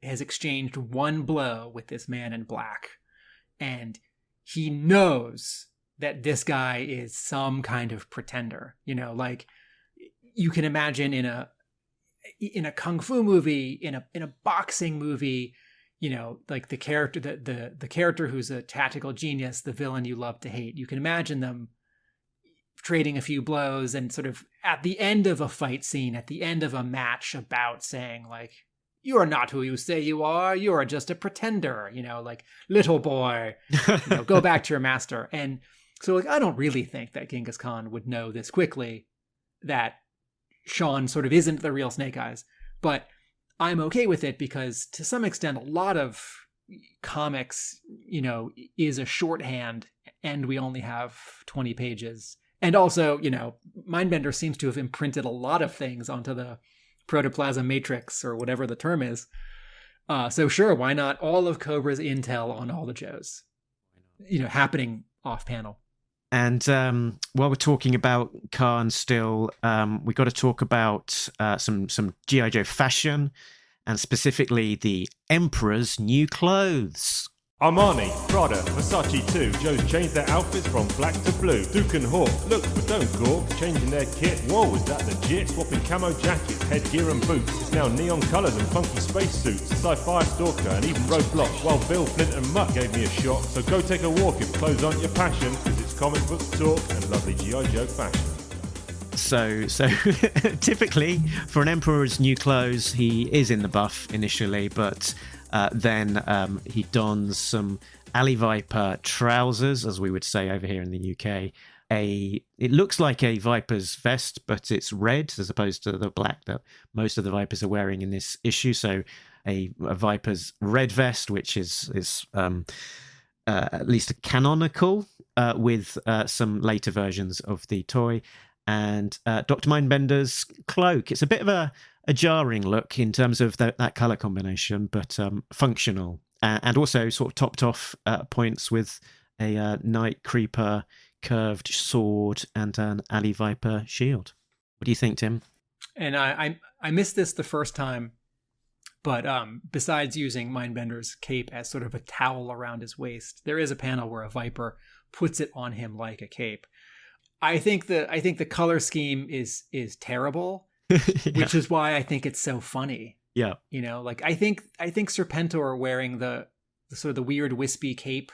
has exchanged one blow with this man in black, and he knows that this guy is some kind of pretender. Like you can imagine in a in a kung fu movie, in a boxing movie, like the character, the character who's a tactical genius, the villain you love to hate. You can imagine them trading a few blows and sort of at the end of a fight scene, at the end of a match, about saying like, "You are not who you say you are. You are just a pretender." Like, little boy, go back to your master. And so, like, I don't really think that Genghis Khan would know this quickly, that Sean sort of isn't the real Snake Eyes. But I'm okay with it because, to some extent, a lot of comics, is a shorthand, and we only have 20 pages. And also, Mindbender seems to have imprinted a lot of things onto the protoplasm matrix, or whatever the term is. So sure, why not all of Cobra's intel on all the Joes, happening off panel. And while we're talking about Khan still, we got to talk about some G.I. Joe fashion, and specifically the Emperor's new clothes. Armani, Prada, Versace too. Joe's changed their outfits from black to blue. Duke and Hawk, look but don't gawk. Changing their kit, whoa, is that legit? Swapping camo jackets, headgear and boots. It's now neon colours and funky spacesuits. Sci-fi stalker and even Roadblock. While Bill, Flint and Mutt gave me a shock. So go take a walk if clothes aren't your passion. Cause it's comic book talk and lovely G.I. Joe fashion. So typically for an Emperor's new clothes, he is in the buff initially, but then he dons some Alley Viper trousers, as we would say over here in the UK. It looks like a Viper's vest, but it's red as opposed to the black that most of the Vipers are wearing in this issue. So a Viper's red vest, which is at least a canonical with some later versions of the toy. And Dr. Mindbender's cloak. It's a bit of a jarring look in terms of that colour combination, but functional. And also sort of topped off points with a Night Creeper curved sword and an Alley Viper shield. What do you think, Tim? And I missed this the first time, but besides using Mindbender's cape as sort of a towel around his waist, there is a panel where a Viper puts it on him like a cape. I think the color scheme is terrible, which is why I think it's so funny. Yeah. Like I think Serpentor wearing the sort of the weird wispy cape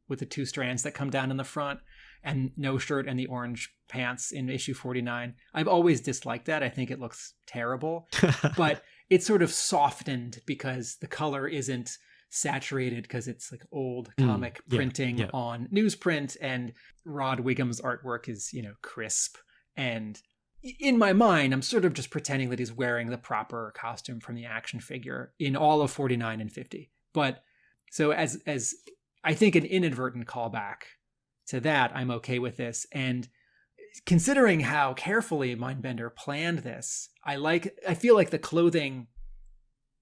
with the two strands that come down in the front, and no shirt and the orange pants in issue 49. I've always disliked that. I think it looks terrible, but it's sort of softened because the color isn't saturated, because it's like old comic printing on newsprint, and Rod Wigham's artwork is, crisp. And in my mind, I'm sort of just pretending that he's wearing the proper costume from the action figure in all of 49 and 50. But so as I think an inadvertent callback to that, I'm okay with this. And considering how carefully Mindbender planned this, I feel like the clothing,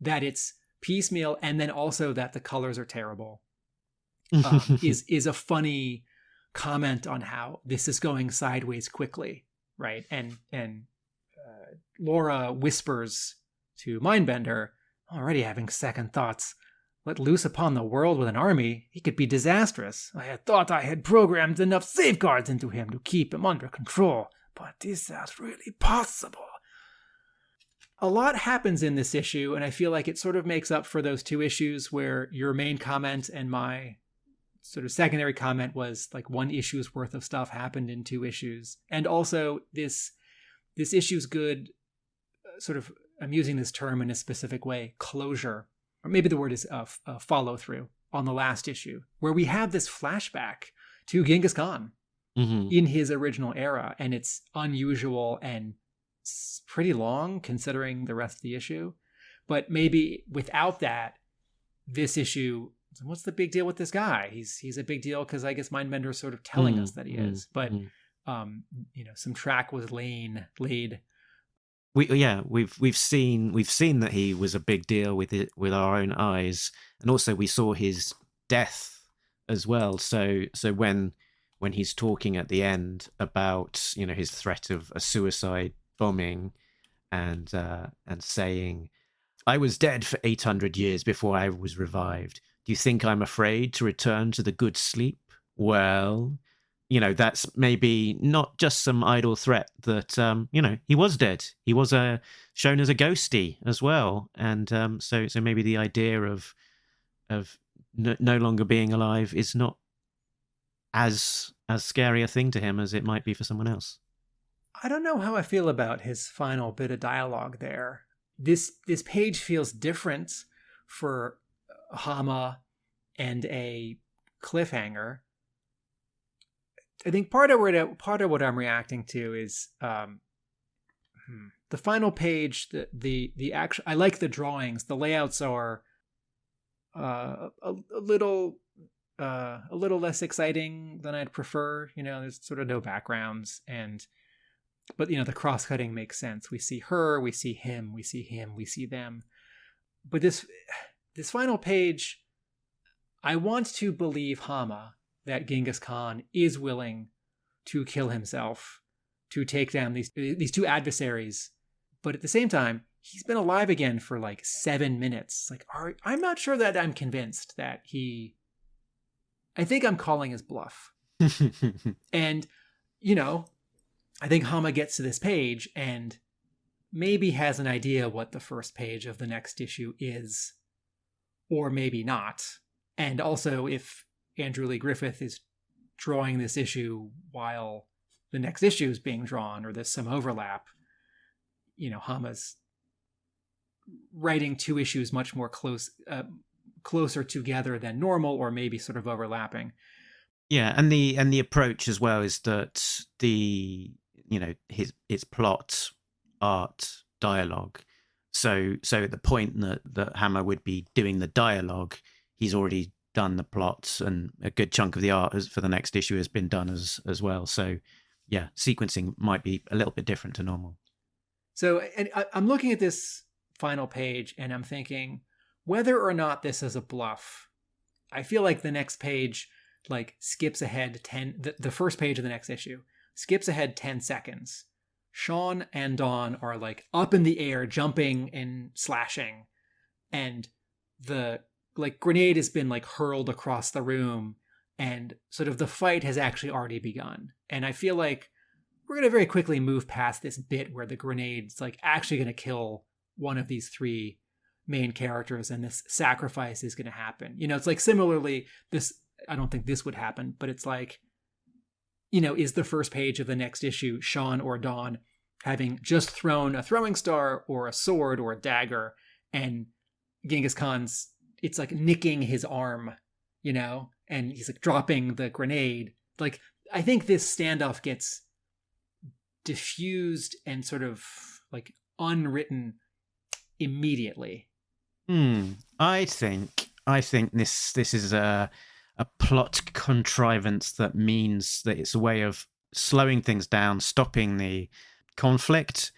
that it's piecemeal, and then also that the colors are terrible, is a funny comment on how this is going sideways quickly, right? And Laura whispers to Mindbender, already having second thoughts. Let loose upon the world with an army, he could be disastrous. I had thought I had programmed enough safeguards into him to keep him under control, but is that really possible? A lot happens in this issue, and I feel like it sort of makes up for those two issues where your main comment and my sort of secondary comment was like one issue's worth of stuff happened in 2 issues. And also this issue's good, sort of, I'm using this term in a specific way, closure, or maybe the word is follow through on the last issue, where we have this flashback to Genghis Khan in his original era, and it's unusual and pretty long considering the rest of the issue. But maybe without that, this issue, what's the big deal with this guy? He's a big deal because I guess Mindbender is sort of telling us that he is. But some track was laid. We've seen that he was a big deal with our own eyes, and also we saw his death as well. So when he's talking at the end about his threat of a suicide bombing, and saying, "I was dead for 800 years before I was revived. Do you think I'm afraid to return to the good sleep? Well," that's maybe not just some idle threat that, he was dead. He was shown as a ghosty as well. And so maybe the idea of no longer being alive is not as scary a thing to him as it might be for someone else. I don't know how I feel about his final bit of dialogue there. This page feels different for Hama and a cliffhanger. I think part of what I'm reacting to is the final page. The actual, I like the drawings. The layouts are a little less exciting than I'd prefer. There's sort of no backgrounds, but the cross-cutting makes sense. We see her, we see him, we see him, we see them. But this final page, I want to believe Hama that Genghis Khan is willing to kill himself to take down these two adversaries. But at the same time, he's been alive again for like 7 minutes. I'm not sure that I'm convinced that I think I'm calling his bluff. And, I think Hama gets to this page and maybe has an idea what the first page of the next issue is, or maybe not. And also, if Andrew Lee Griffith is drawing this issue while the next issue is being drawn, or there's some overlap, Hama's writing 2 issues much more closer together than normal, or maybe sort of overlapping. Yeah, and the approach as well is that his plot, art, dialogue. So at the point that Hama would be doing the dialogue, he's already done the plots, and a good chunk of the art for the next issue has been done as well. So yeah, sequencing might be a little bit different to normal. So, and I'm looking at this final page and I'm thinking, whether or not this is a bluff, I feel like the next page skips ahead the first page of the next issue skips ahead 10 seconds. Sean and Dawn are up in the air, jumping and slashing, and the grenade has been hurled across the room, and sort of the fight has actually already begun. And I feel like we're going to very quickly move past this bit where the grenade's actually going to kill one of these 3 main characters, and this sacrifice is going to happen. It's similarly, this, I don't think this would happen, but it's is the first page of the next issue Sean or Dawn having just thrown a throwing star or a sword or a dagger, and Genghis Khan's, it's nicking his arm, and he's dropping the grenade. I think this standoff gets diffused and sort of unwritten immediately. I think this is a plot contrivance that means that it's a way of slowing things down, stopping the conflict,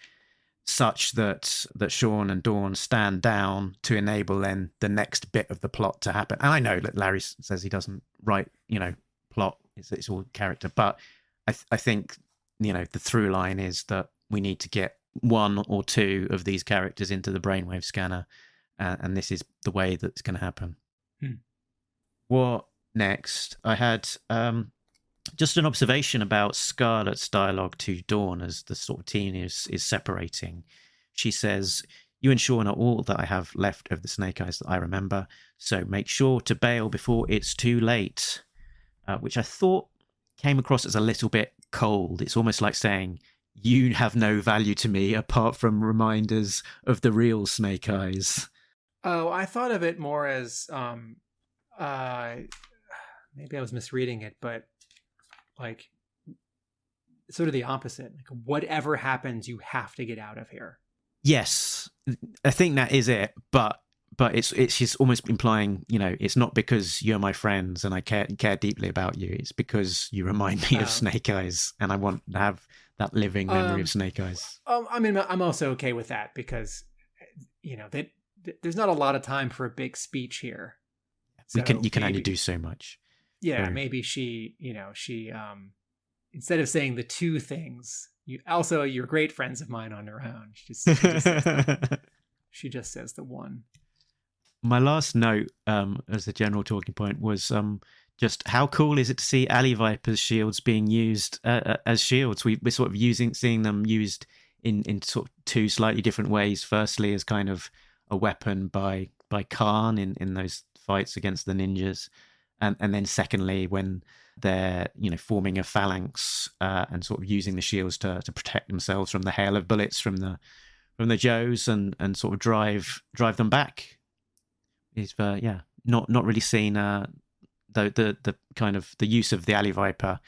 such that Sean and Dawn stand down to enable then the next bit of the plot to happen. And I know that Larry says he doesn't write, plot, it's all character, but I think, the through line is that we need to get 1 or 2 of these characters into the brainwave scanner, and this is the way that's going to happen. What next? I had just an observation about Scarlett's dialogue to Dawn as the sort of team is separating. She says, "You and Sean are all that I have left of the Snake Eyes that I remember, so make sure to bail before it's too late," which I thought came across as a little bit cold. It's almost like saying, you have no value to me apart from reminders of the real Snake Eyes. Oh, I thought of it more as, maybe I was misreading it, but sort of the opposite. Whatever happens, you have to get out of here. Yes, I think that is it, but it's just almost implying, it's not because you're my friends and I care deeply about you. It's because you remind me of Snake Eyes, and I want to have that living memory of Snake Eyes. I mean, I'm also okay with that because, there's not a lot of time for a big speech here. So you can only do so much. Yeah, maybe she instead of saying the 2 things, you're great friends of mine on her own. She just says the 1. My last note, as a general talking point, was just how cool is it to see alley vipers shields being used as shields? We're sort of seeing them used in sort of two slightly different ways. Firstly, as kind of a weapon by Khan in those fights against the ninjas, and then secondly when they're forming a phalanx and sort of using the shields to protect themselves from the hail of bullets from the Joes and sort of drive them back. Is not really seen the kind of the use of the alley viper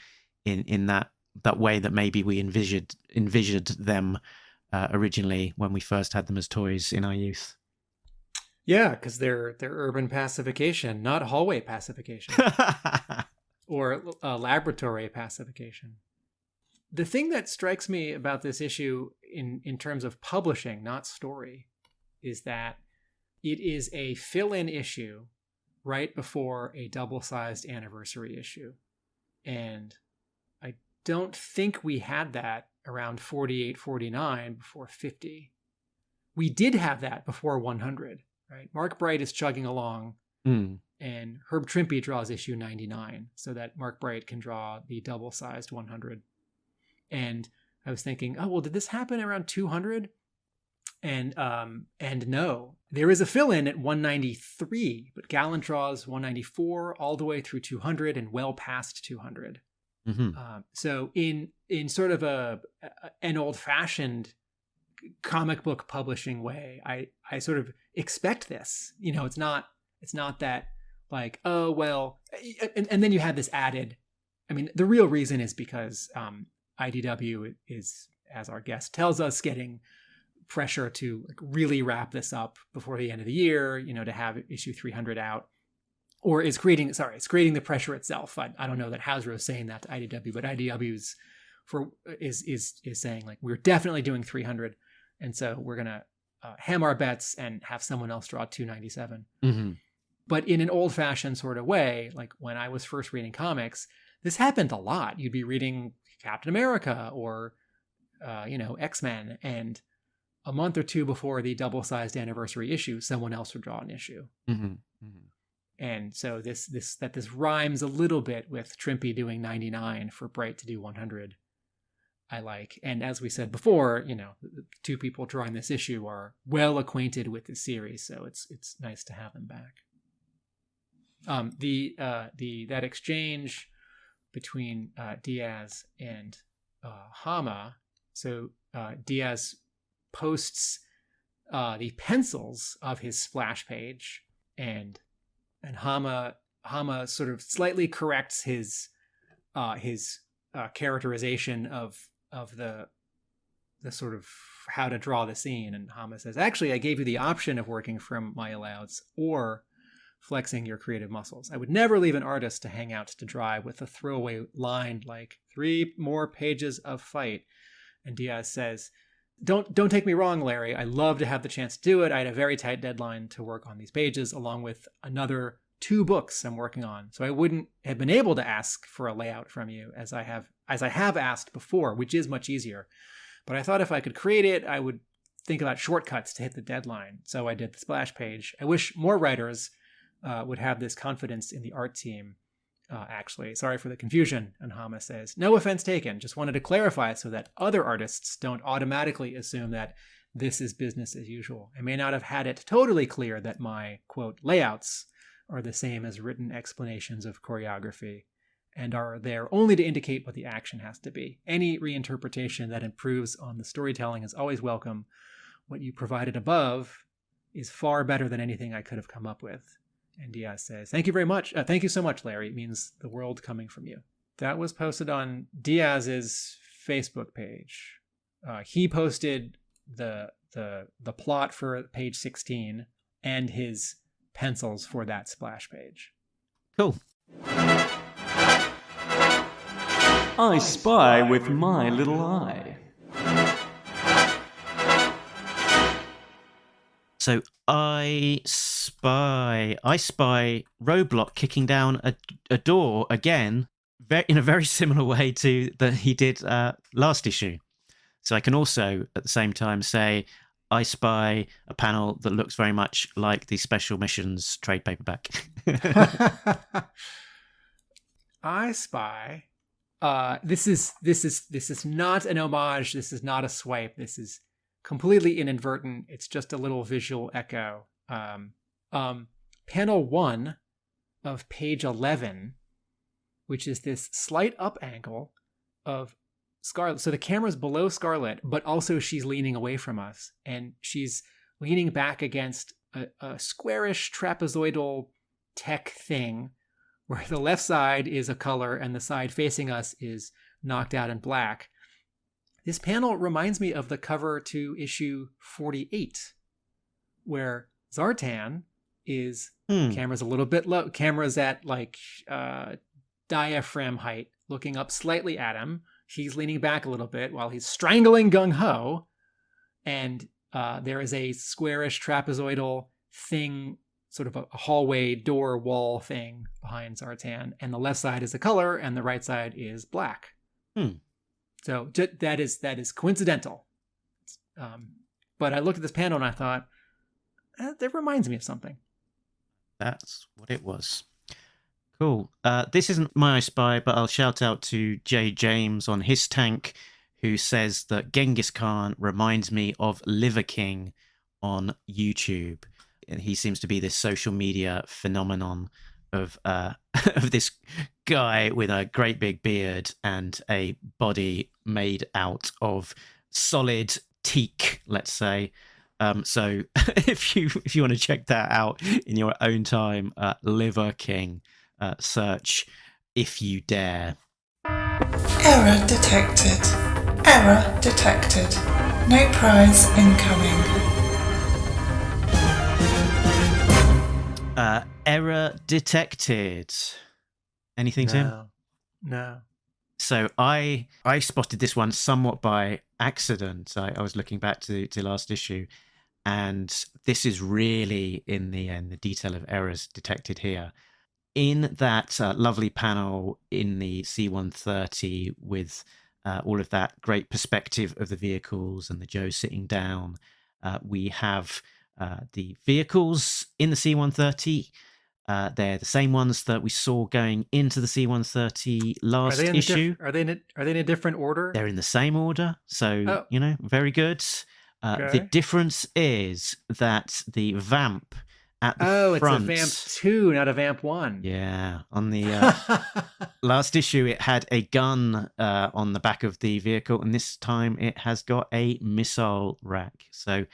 in that way that maybe we envisioned them originally when we first had them as toys in our youth. Yeah, because they're urban pacification, not hallway pacification. Or laboratory pacification. The thing that strikes me about this issue in terms of publishing, not story, is that it is a fill-in issue right before a double-sized anniversary issue. And I don't think we had that around 48, 49 before 50. We did have that before 100, right? Mark Bright is chugging along. And Herb Trimpe draws issue 99 so that Mark Bright can draw the double-sized 100. And I was thinking, oh, well, did this happen around 200? And no, there is a fill-in at 193, but Gallant draws 194 all the way through 200 and well past 200. So in sort of an old-fashioned comic book publishing way, I sort of expect this. It's not that like, oh, well, and then you had this added. I mean, the real reason is because IDW is, as our guest tells us, getting pressure to really wrap this up before the end of the year, to have issue 300 out, or it's creating the pressure itself. I don't know that Hasbro is saying that to IDW, but IDW's is saying like, we're definitely doing 300. And so we're going to hem our bets and have someone else draw 297. But in an old-fashioned sort of way, like when I was first reading comics, this happened a lot. You'd be reading Captain America or, X-Men, and a month or two before the double-sized anniversary issue, someone else would draw an issue. And so this rhymes a little bit with Trimpe doing 99 for Bright to do 100. I like. And as we said before, the two people drawing this issue are well acquainted with the series, so it's nice to have them back. That exchange between Diaz and Hama. So Diaz posts the pencils of his splash page, and Hama sort of slightly corrects his characterization of the sort of how to draw the scene. And Hama says, actually, I gave you the option of working from my allouds or flexing your creative muscles. I would never leave an artist to hang out to dry with a throwaway line like 3 more pages of fight. And Diaz says, don't take me wrong, Larry. I love to have the chance to do it. I had a very tight deadline to work on these pages, along with another 2 books I'm working on. So I wouldn't have been able to ask for a layout from you as I have asked before, which is much easier. But I thought if I could create it, I would think about shortcuts to hit the deadline. So I did the splash page. I wish more writers would have this confidence in the art team, actually. Sorry for the confusion, and Hama says, no offense taken. Just wanted to clarify so that other artists don't automatically assume that this is business as usual. I may not have had it totally clear that my, quote, layouts are the same as written explanations of choreography and are there only to indicate what the action has to be. Any reinterpretation that improves on the storytelling is always welcome. What you provided above is far better than anything I could have come up with. And Diaz says, thank you very much. Thank you so much, Larry. It means the world coming from you. That was posted on Diaz's Facebook page. He posted the plot for page 16 and his pencils for that splash page. Cool. I spy with my little eye. So I spy Roblox kicking down a door again, in a very similar way to that he did last issue. So I can also at the same time say I spy a panel that looks very much like the Special Missions trade paperback. I Spy. This is not an homage. This is not a swipe. This is completely inadvertent. It's just a little visual echo. Panel 1 of page 11, which is this slight up angle of Scarlet. So the camera's below Scarlet, but also she's leaning away from us, and she's leaning back against a squarish trapezoidal tech thing where the left side is a color and the side facing us is knocked out in black. This panel reminds me of the cover to issue 48, where Zartan is camera's a little bit low. Camera's at like diaphragm height, looking up slightly at him. He's leaning back a little bit while he's strangling Gung Ho. And there is a squarish trapezoidal thing, sort of a hallway door wall thing behind Zartan. And the left side is a color and the right side is black. So that is coincidental. But I looked at this panel and I thought, that reminds me of something. That's what it was. Cool. This isn't my spy, but I'll shout out to Jay James on his tank, who says that Genghis Khan reminds me of Liver King on YouTube. And he seems to be this social media phenomenon of of this guy with a great big beard and a body made out of solid teak, let's say. So if you want to check that out in your own time, Liver King, search if you dare. Error detected. Error detected. No prize incoming. Error detected. Anything, Tim? No. So I spotted this one somewhat by accident. I was looking back to last issue, and this is really in the detail of errors detected here. In that lovely panel in the C-130 with all of that great perspective of the vehicles and the Joe sitting down, we have the vehicles in the C-130. They're the same ones that we saw going into the C-130 last issue. Are they in a different order? They're in the same order, so very good. Okay. The difference is that the vamp at the front. It's a vamp 2, not a vamp 1. Yeah, on the last issue, it had a gun on the back of the vehicle, and this time it has got a missile rack. So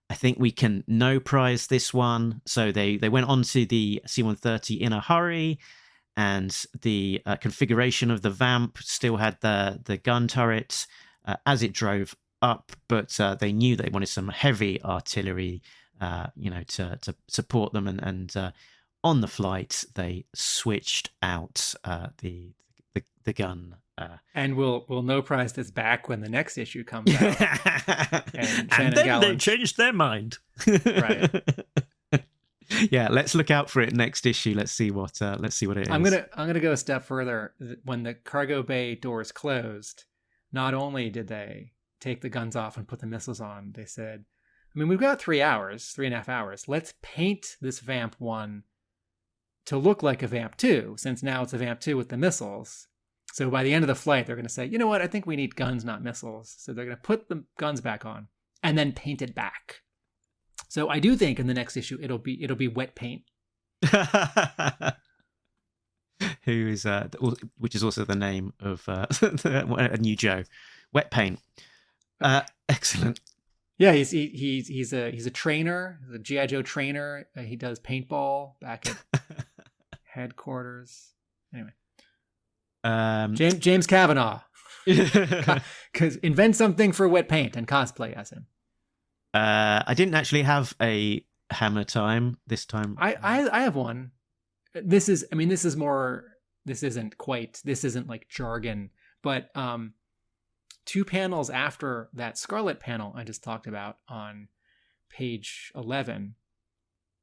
I think we can no prize this one. So they went on to the C-130 in a hurry, and the configuration of the vamp still had the gun turret as it drove up, but they knew they wanted some heavy artillery, to support them, and on the flight they switched out the gun. And we'll no prize this back when the next issue comes out. and then they changed their mind. Right. Yeah, let's look out for it next issue. Let's see what it is. I'm gonna go a step further. When the cargo bay doors closed, not only did they take the guns off and put the missiles on, they said, we've got 3.5 hours. Let's paint this Vamp 1 to look like a Vamp 2, since now it's a Vamp 2 with the missiles. So by the end of the flight, they're going to say, you know what? I think we need guns, not missiles. So they're going to put the guns back on and then paint it back. So I do think in the next issue, it'll be wet paint. Which is also the name of a new Joe. Wet paint. Excellent. Yeah, he's a trainer, he's a G.I. Joe trainer. He does paintball back at headquarters. Anyway, James Kavanaugh, because invent something for wet paint and cosplay as him. I didn't actually have a hammer time this time. I have one. This isn't like jargon, but 2 panels after that Scarlet panel I just talked about on page 11,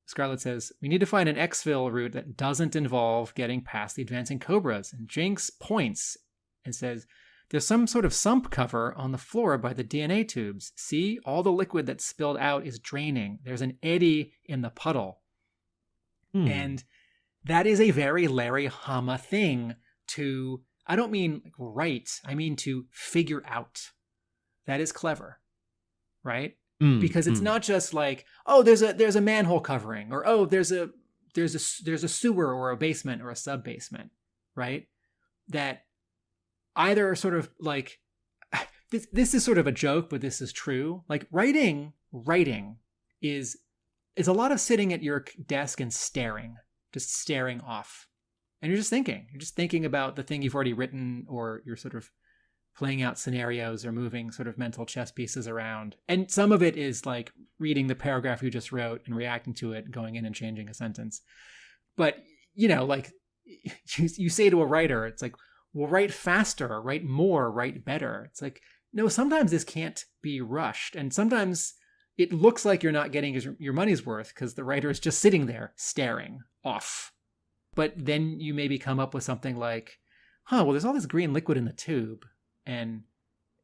Scarlet says, we need to find an exfil route that doesn't involve getting past the advancing Cobras. And Jinx points and says, there's some sort of sump cover on the floor by the DNA tubes. See, all the liquid that's spilled out is draining. There's an eddy in the puddle. And that is a very Larry Hama thing I don't mean write, I mean to figure out. That is clever, right? Because it's not just like, oh, there's a manhole covering, or oh, there's a sewer or a basement or a sub basement, right? That either sort of like this is sort of a joke, but this is true. Like writing is a lot of sitting at your desk and just staring off, and you're just thinking about the thing you've already written, or you're sort of playing out scenarios or moving sort of mental chess pieces around. And some of it is like reading the paragraph you just wrote and reacting to it, going in and changing a sentence. But, like you say to a writer, it's like, well, write faster, write more, write better. It's like, no, sometimes this can't be rushed. And sometimes it looks like you're not getting your money's worth because the writer is just sitting there staring off. But then you maybe come up with something like, well, there's all this green liquid in the tube. And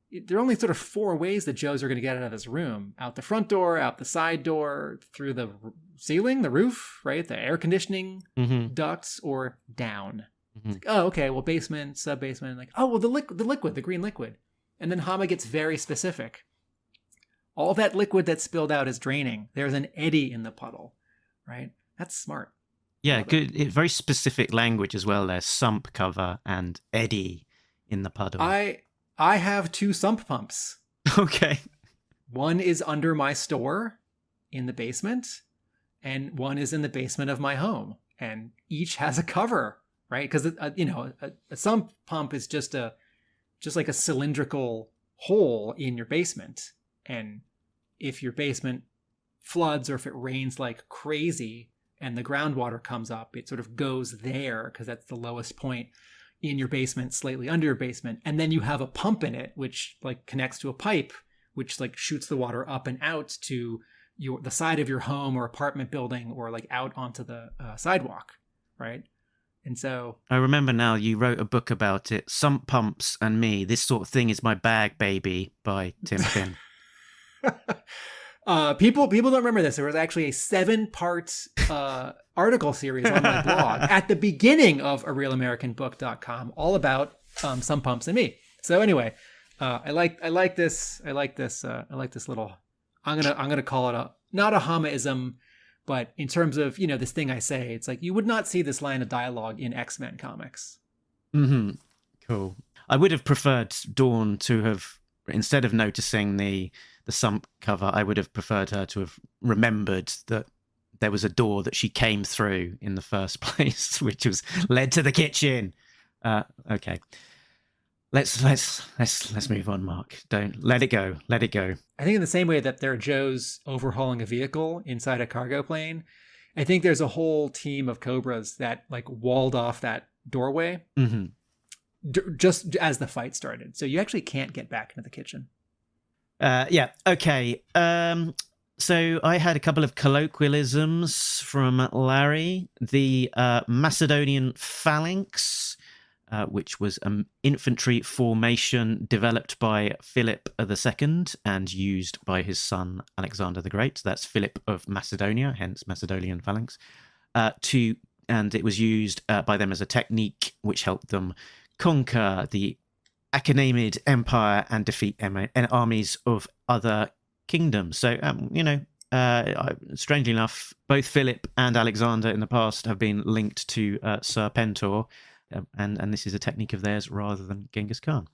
there are only sort of 4 ways that Joes are going to get out of this room: out the front door, out the side door, through the ceiling, the roof, right? The air conditioning ducts, or down. It's like, oh, okay, well, basement, sub-basement. Like, oh, well, the green liquid. And then Hama gets very specific. All that liquid that spilled out is draining. There's an eddy in the puddle, right? That's smart. Yeah, good. Very specific language as well there. Sump cover and eddy in the puddle. I have 2 sump pumps. Okay. One is under my store in the basement, and one is in the basement of my home. And each has a cover, right? Because a sump pump is just like a cylindrical hole in your basement. And if your basement floods, or if it rains like crazy and the groundwater comes up, it sort of goes there because that's the lowest point in your basement, slightly under your basement. And then you have a pump in it, which like connects to a pipe, which like shoots the water up and out to the side of your home or apartment building, or like out onto the sidewalk, right? And so I remember now, you wrote a book about it, Sump Pumps and Me. This Sort of Thing Is My Bag, Baby, by Tim Finn. People don't remember this. There was actually a 7-part article series on my blog at the beginning of arealamericanbook.com, all about Sump Pumps and Me. So anyway, I like this little. I'm gonna call it not a Hamaism, but in terms of this thing I say, it's like you would not see this line of dialogue in X-Men comics. Cool. I would have preferred Dawn to have, instead of noticing the sump cover, I would have preferred her to have remembered that there was a door that she came through in the first place, which was led to the kitchen. Okay. Let's move on, Mark. Don't let it go. Let it go. I think in the same way that there are Joes overhauling a vehicle inside a cargo plane, I think there's a whole team of Cobras that like walled off that doorway just as the fight started. So you actually can't get back into the kitchen. Yeah. Okay. So I had a couple of colloquialisms from Larry. The Macedonian phalanx, which was an infantry formation developed by Philip II and used by his son Alexander the Great. That's Philip of Macedonia, hence Macedonian phalanx. And it was used by them as a technique which helped them conquer the Achaemenid Empire and defeat armies of other kingdoms. So, strangely enough, both Philip and Alexander in the past have been linked to Serpentor, and this is a technique of theirs rather than Genghis Khan.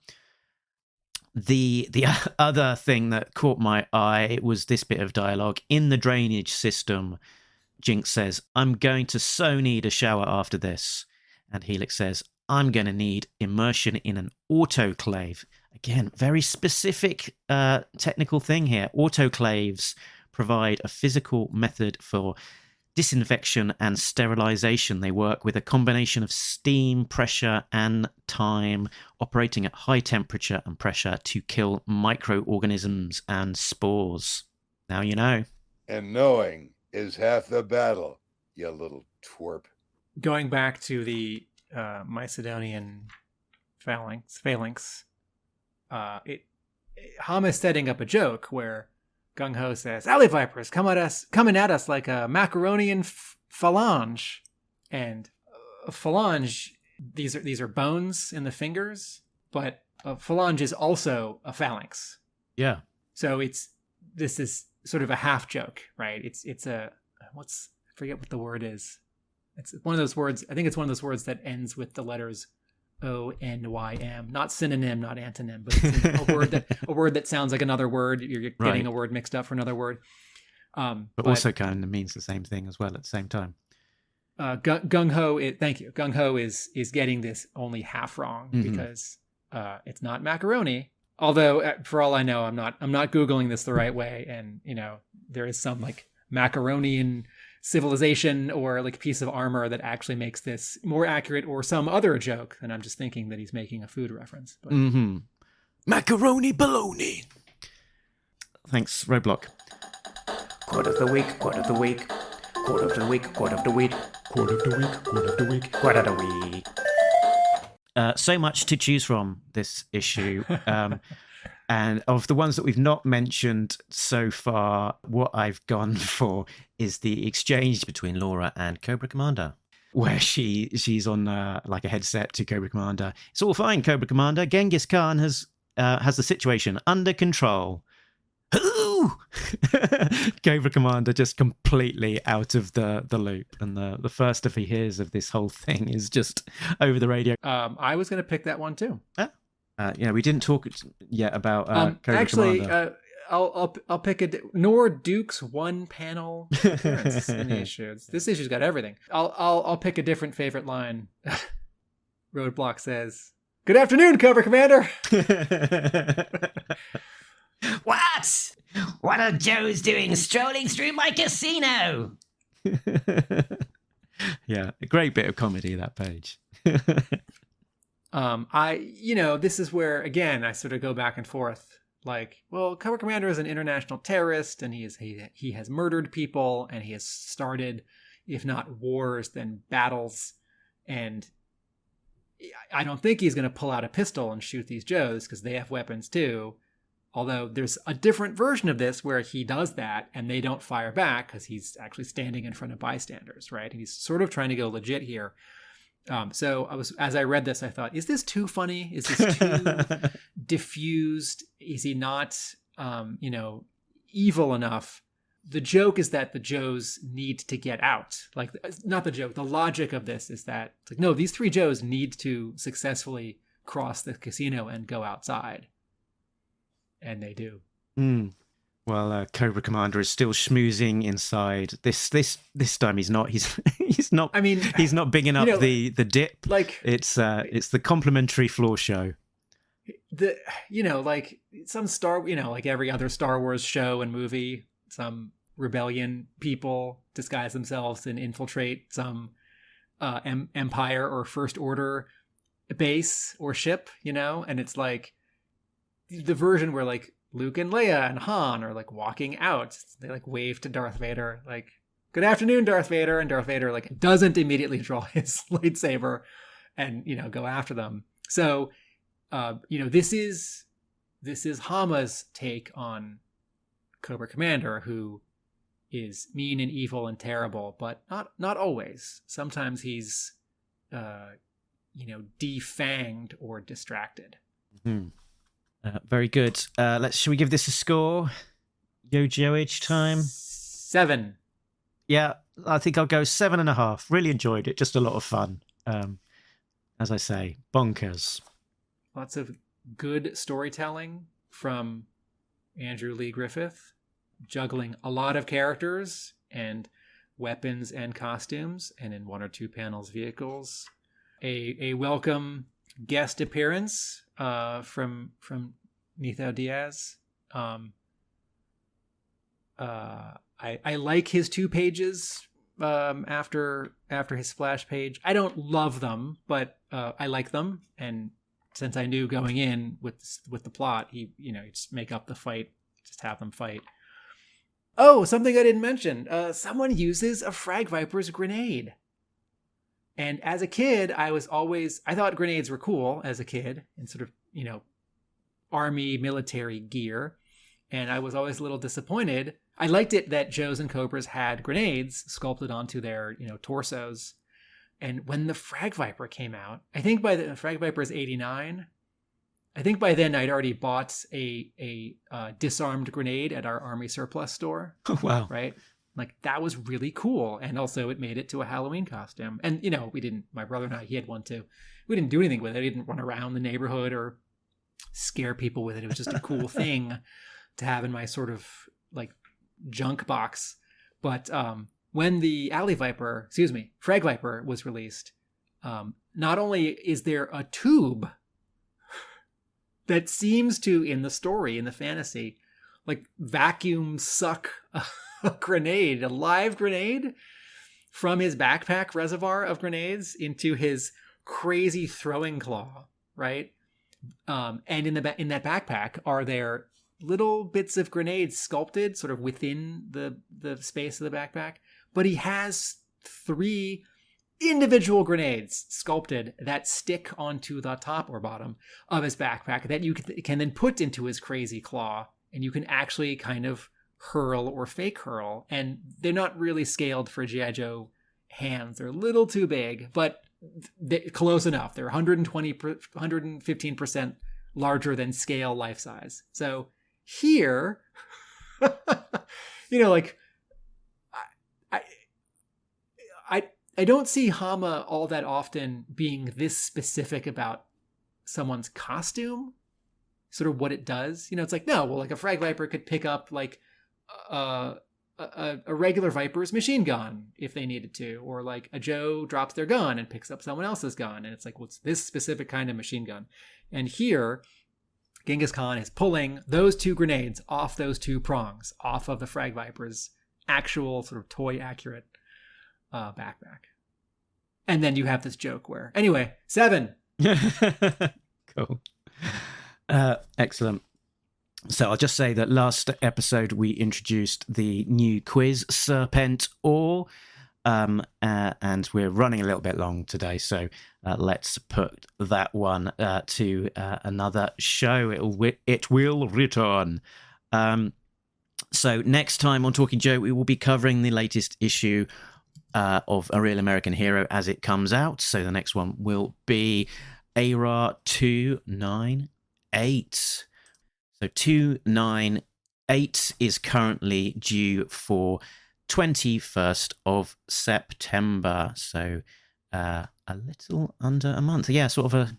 The other thing that caught my eye was this bit of dialogue. In the drainage system, Jinx says, "I'm going to so need a shower after this." And Helix says, "I'm going to need immersion in an autoclave." Again, very specific technical thing here. Autoclaves provide a physical method for disinfection and sterilization. They work with a combination of steam, pressure, and time, operating at high temperature and pressure to kill microorganisms and spores. Now you know. And knowing is half the battle, you little twerp. Going back to the Macedonian phalanx. Hama is setting up a joke where Gung Ho says, "Alley Vipers coming at us like a macaronian phalange," and phalange these are bones in the fingers, but a phalange is also a phalanx. Yeah. So this is sort of a half joke, right? It's I forget what the word is. It's one of those words. I think it's one of those words that ends with the letters O-N-Y-M, not synonym, not antonym, but it's a word that sounds like another word. You're getting a word mixed up for another word. But also kind of means the same thing as well at the same time. Gung-ho, thank you. Gung-ho is getting this only half wrong because it's not macaroni. Although, for all I know, I'm not Googling this the right way, and there is some like Macaronian civilization or like piece of armor that actually makes this more accurate, or some other joke, and I'm just thinking that he's making a food reference. But... Macaroni baloney. Thanks, Roblox. Quote of the week, quote of the week, quote of the week, quote of the week, quote of the week, quote of the week, quote of the week. So much to choose from this issue. And of the ones that we've not mentioned so far, what I've gone for is the exchange between Laura and Cobra Commander, where she's on like a headset to Cobra Commander. It's all fine, Cobra Commander. Genghis Khan has the situation under control. Ooh! Cobra Commander just completely out of the loop, and the first stuff he hears of this whole thing is just over the radio. I was going to pick that one too. We didn't talk yet about Cobra Commander. I'll pick Nor Duke's one panel appearance in the issue. This issue's got everything. I'll pick a different favorite line. Roadblock says, "Good afternoon, Cobra Commander." What are Joes doing strolling through my casino? Yeah, a great bit of comedy, that page. This is where, again, I sort of go back and forth. Like, well, Cobra Commander is an international terrorist, and he has murdered people, and he has started, if not wars, then battles. And I don't think he's going to pull out a pistol and shoot these Joes, because they have weapons too. Although there's a different version of this where he does that and they don't fire back because he's actually standing in front of bystanders, right? And he's sort of trying to go legit here. So as I read this, I thought, is this too funny? Is this too diffused? Is he not, evil enough? The joke is that the Joes need to get out. Like, not the joke. The logic of this is that, it's like, no, these three Joes need to successfully cross the casino and go outside. And they do. Well, Cobra Commander is still schmoozing inside. This time he's not. He's not. I mean, he's not bigging up the dip. Like, it's the complimentary floor show. Like some like every other Star Wars show and movie, some rebellion people disguise themselves and infiltrate some Empire or First Order base or ship. And it's like the version where like Luke and Leia and Han are like walking out. They like wave to Darth Vader, like, "Good afternoon, Darth Vader." And Darth Vader like doesn't immediately draw his lightsaber and, go after them. So, this is Hama's take on Cobra Commander, who is mean and evil and terrible, but not always. Sometimes he's, defanged or distracted. Mm-hmm. Very good. Should we give this a score? Yo-Joage time? 7. Yeah, I think I'll go 7.5. Really enjoyed it. Just a lot of fun. As I say, bonkers. Lots of good storytelling from Andrew Lee Griffith, juggling a lot of characters and weapons and costumes, and in one or two panels, vehicles. A welcome guest appearance from Netho Diaz. I like his 2 pages after his splash page. I don't love them, but I like them. And since I knew going in with the plot, he just make up the fight, just have them fight. Oh, something I didn't mention. Someone uses a Frag Viper's grenade. And as a kid, I thought grenades were cool as a kid in sort of, army military gear. And I was always a little disappointed. I liked it that Joes and Cobras had grenades sculpted onto their, torsos. And when the Frag Viper came out, I think by the Frag Viper is 89. I think by then I'd already bought a disarmed grenade at our army surplus store. Oh, wow. Right? Like, that was really cool. And also it made it to a Halloween costume. And, my brother and I, he had one too. We didn't do anything with it. We didn't run around the neighborhood or scare people with it. It was just a cool thing to have in my sort of like junk box. But when the Frag Viper was released, not only is there a tube that seems to, in the story, in the fantasy, like vacuum suck a grenade, a live grenade, from his backpack reservoir of grenades into his crazy throwing claw, right? And in that backpack are there little bits of grenades sculpted sort of within the space of the backpack, but he has 3 individual grenades sculpted that stick onto the top or bottom of his backpack that you can then put into his crazy claw, and you can actually kind of hurl or fake hurl. And they're not really scaled for G.I. Joe hands. They're a little too big, but close enough. They're 115% larger than scale life size. So here, like, I don't see Hama all that often being this specific about someone's costume, sort of what it does. It's like, no, well, like a Frag Viper could pick up like a regular Viper's machine gun if they needed to, or like a Joe drops their gun and picks up someone else's gun, and it's like, what's this specific kind of machine gun? And here, Genghis Khan is pulling those 2 grenades off those 2 prongs off of the Frag Viper's actual sort of toy accurate backpack. And then you have this joke where, anyway, 7. Cool. Excellent. So I'll just say that last episode we introduced the new quiz, Serpent Or, and we're running a little bit long today, so let's put that one to another show. It will return. So next time on Talking Joe, we will be covering the latest issue of A Real American Hero as it comes out. So the next one will be ARAH 298. So 298 is currently due for 21st of September. So a little under a month. Yeah, sort of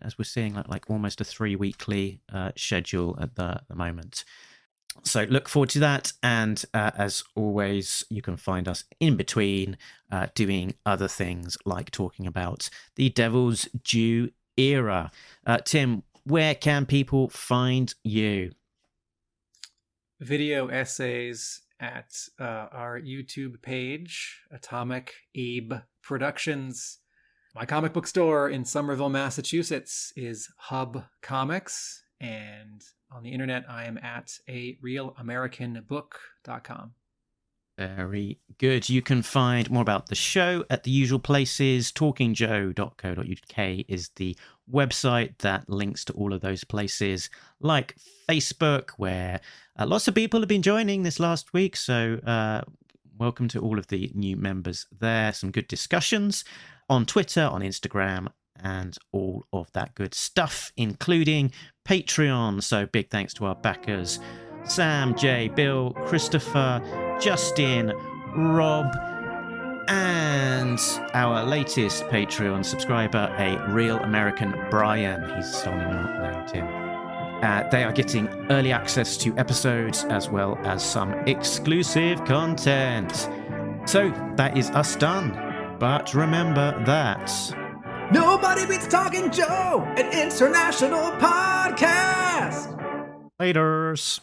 as we're seeing, like almost a 3-weekly schedule at the moment. So look forward to that. And as always, you can find us in between doing other things like talking about the Devil's Due era. Tim, where can people find you? Video essays at our YouTube page, Atomic Abe Productions. My comic book store in Somerville, Massachusetts is Hub Comics. And on the internet, I am at arealamericanbook.com. Very good. You can find more about the show at the usual places. talkingjoe.co.uk is the website that links to all of those places, like Facebook, where lots of people have been joining this last week. So welcome to all of the new members there. Some good discussions on Twitter, on Instagram, and all of that good stuff, including Patreon. So big thanks to our backers, Sam, Jay, Bill, Christopher, Justin, Rob, and our latest Patreon subscriber, a Real American Brian. He's stolen our name, Tim. They are getting early access to episodes as well as some exclusive content. So that is us done. But remember that nobody beats Talking Joe, an international podcast. Laters.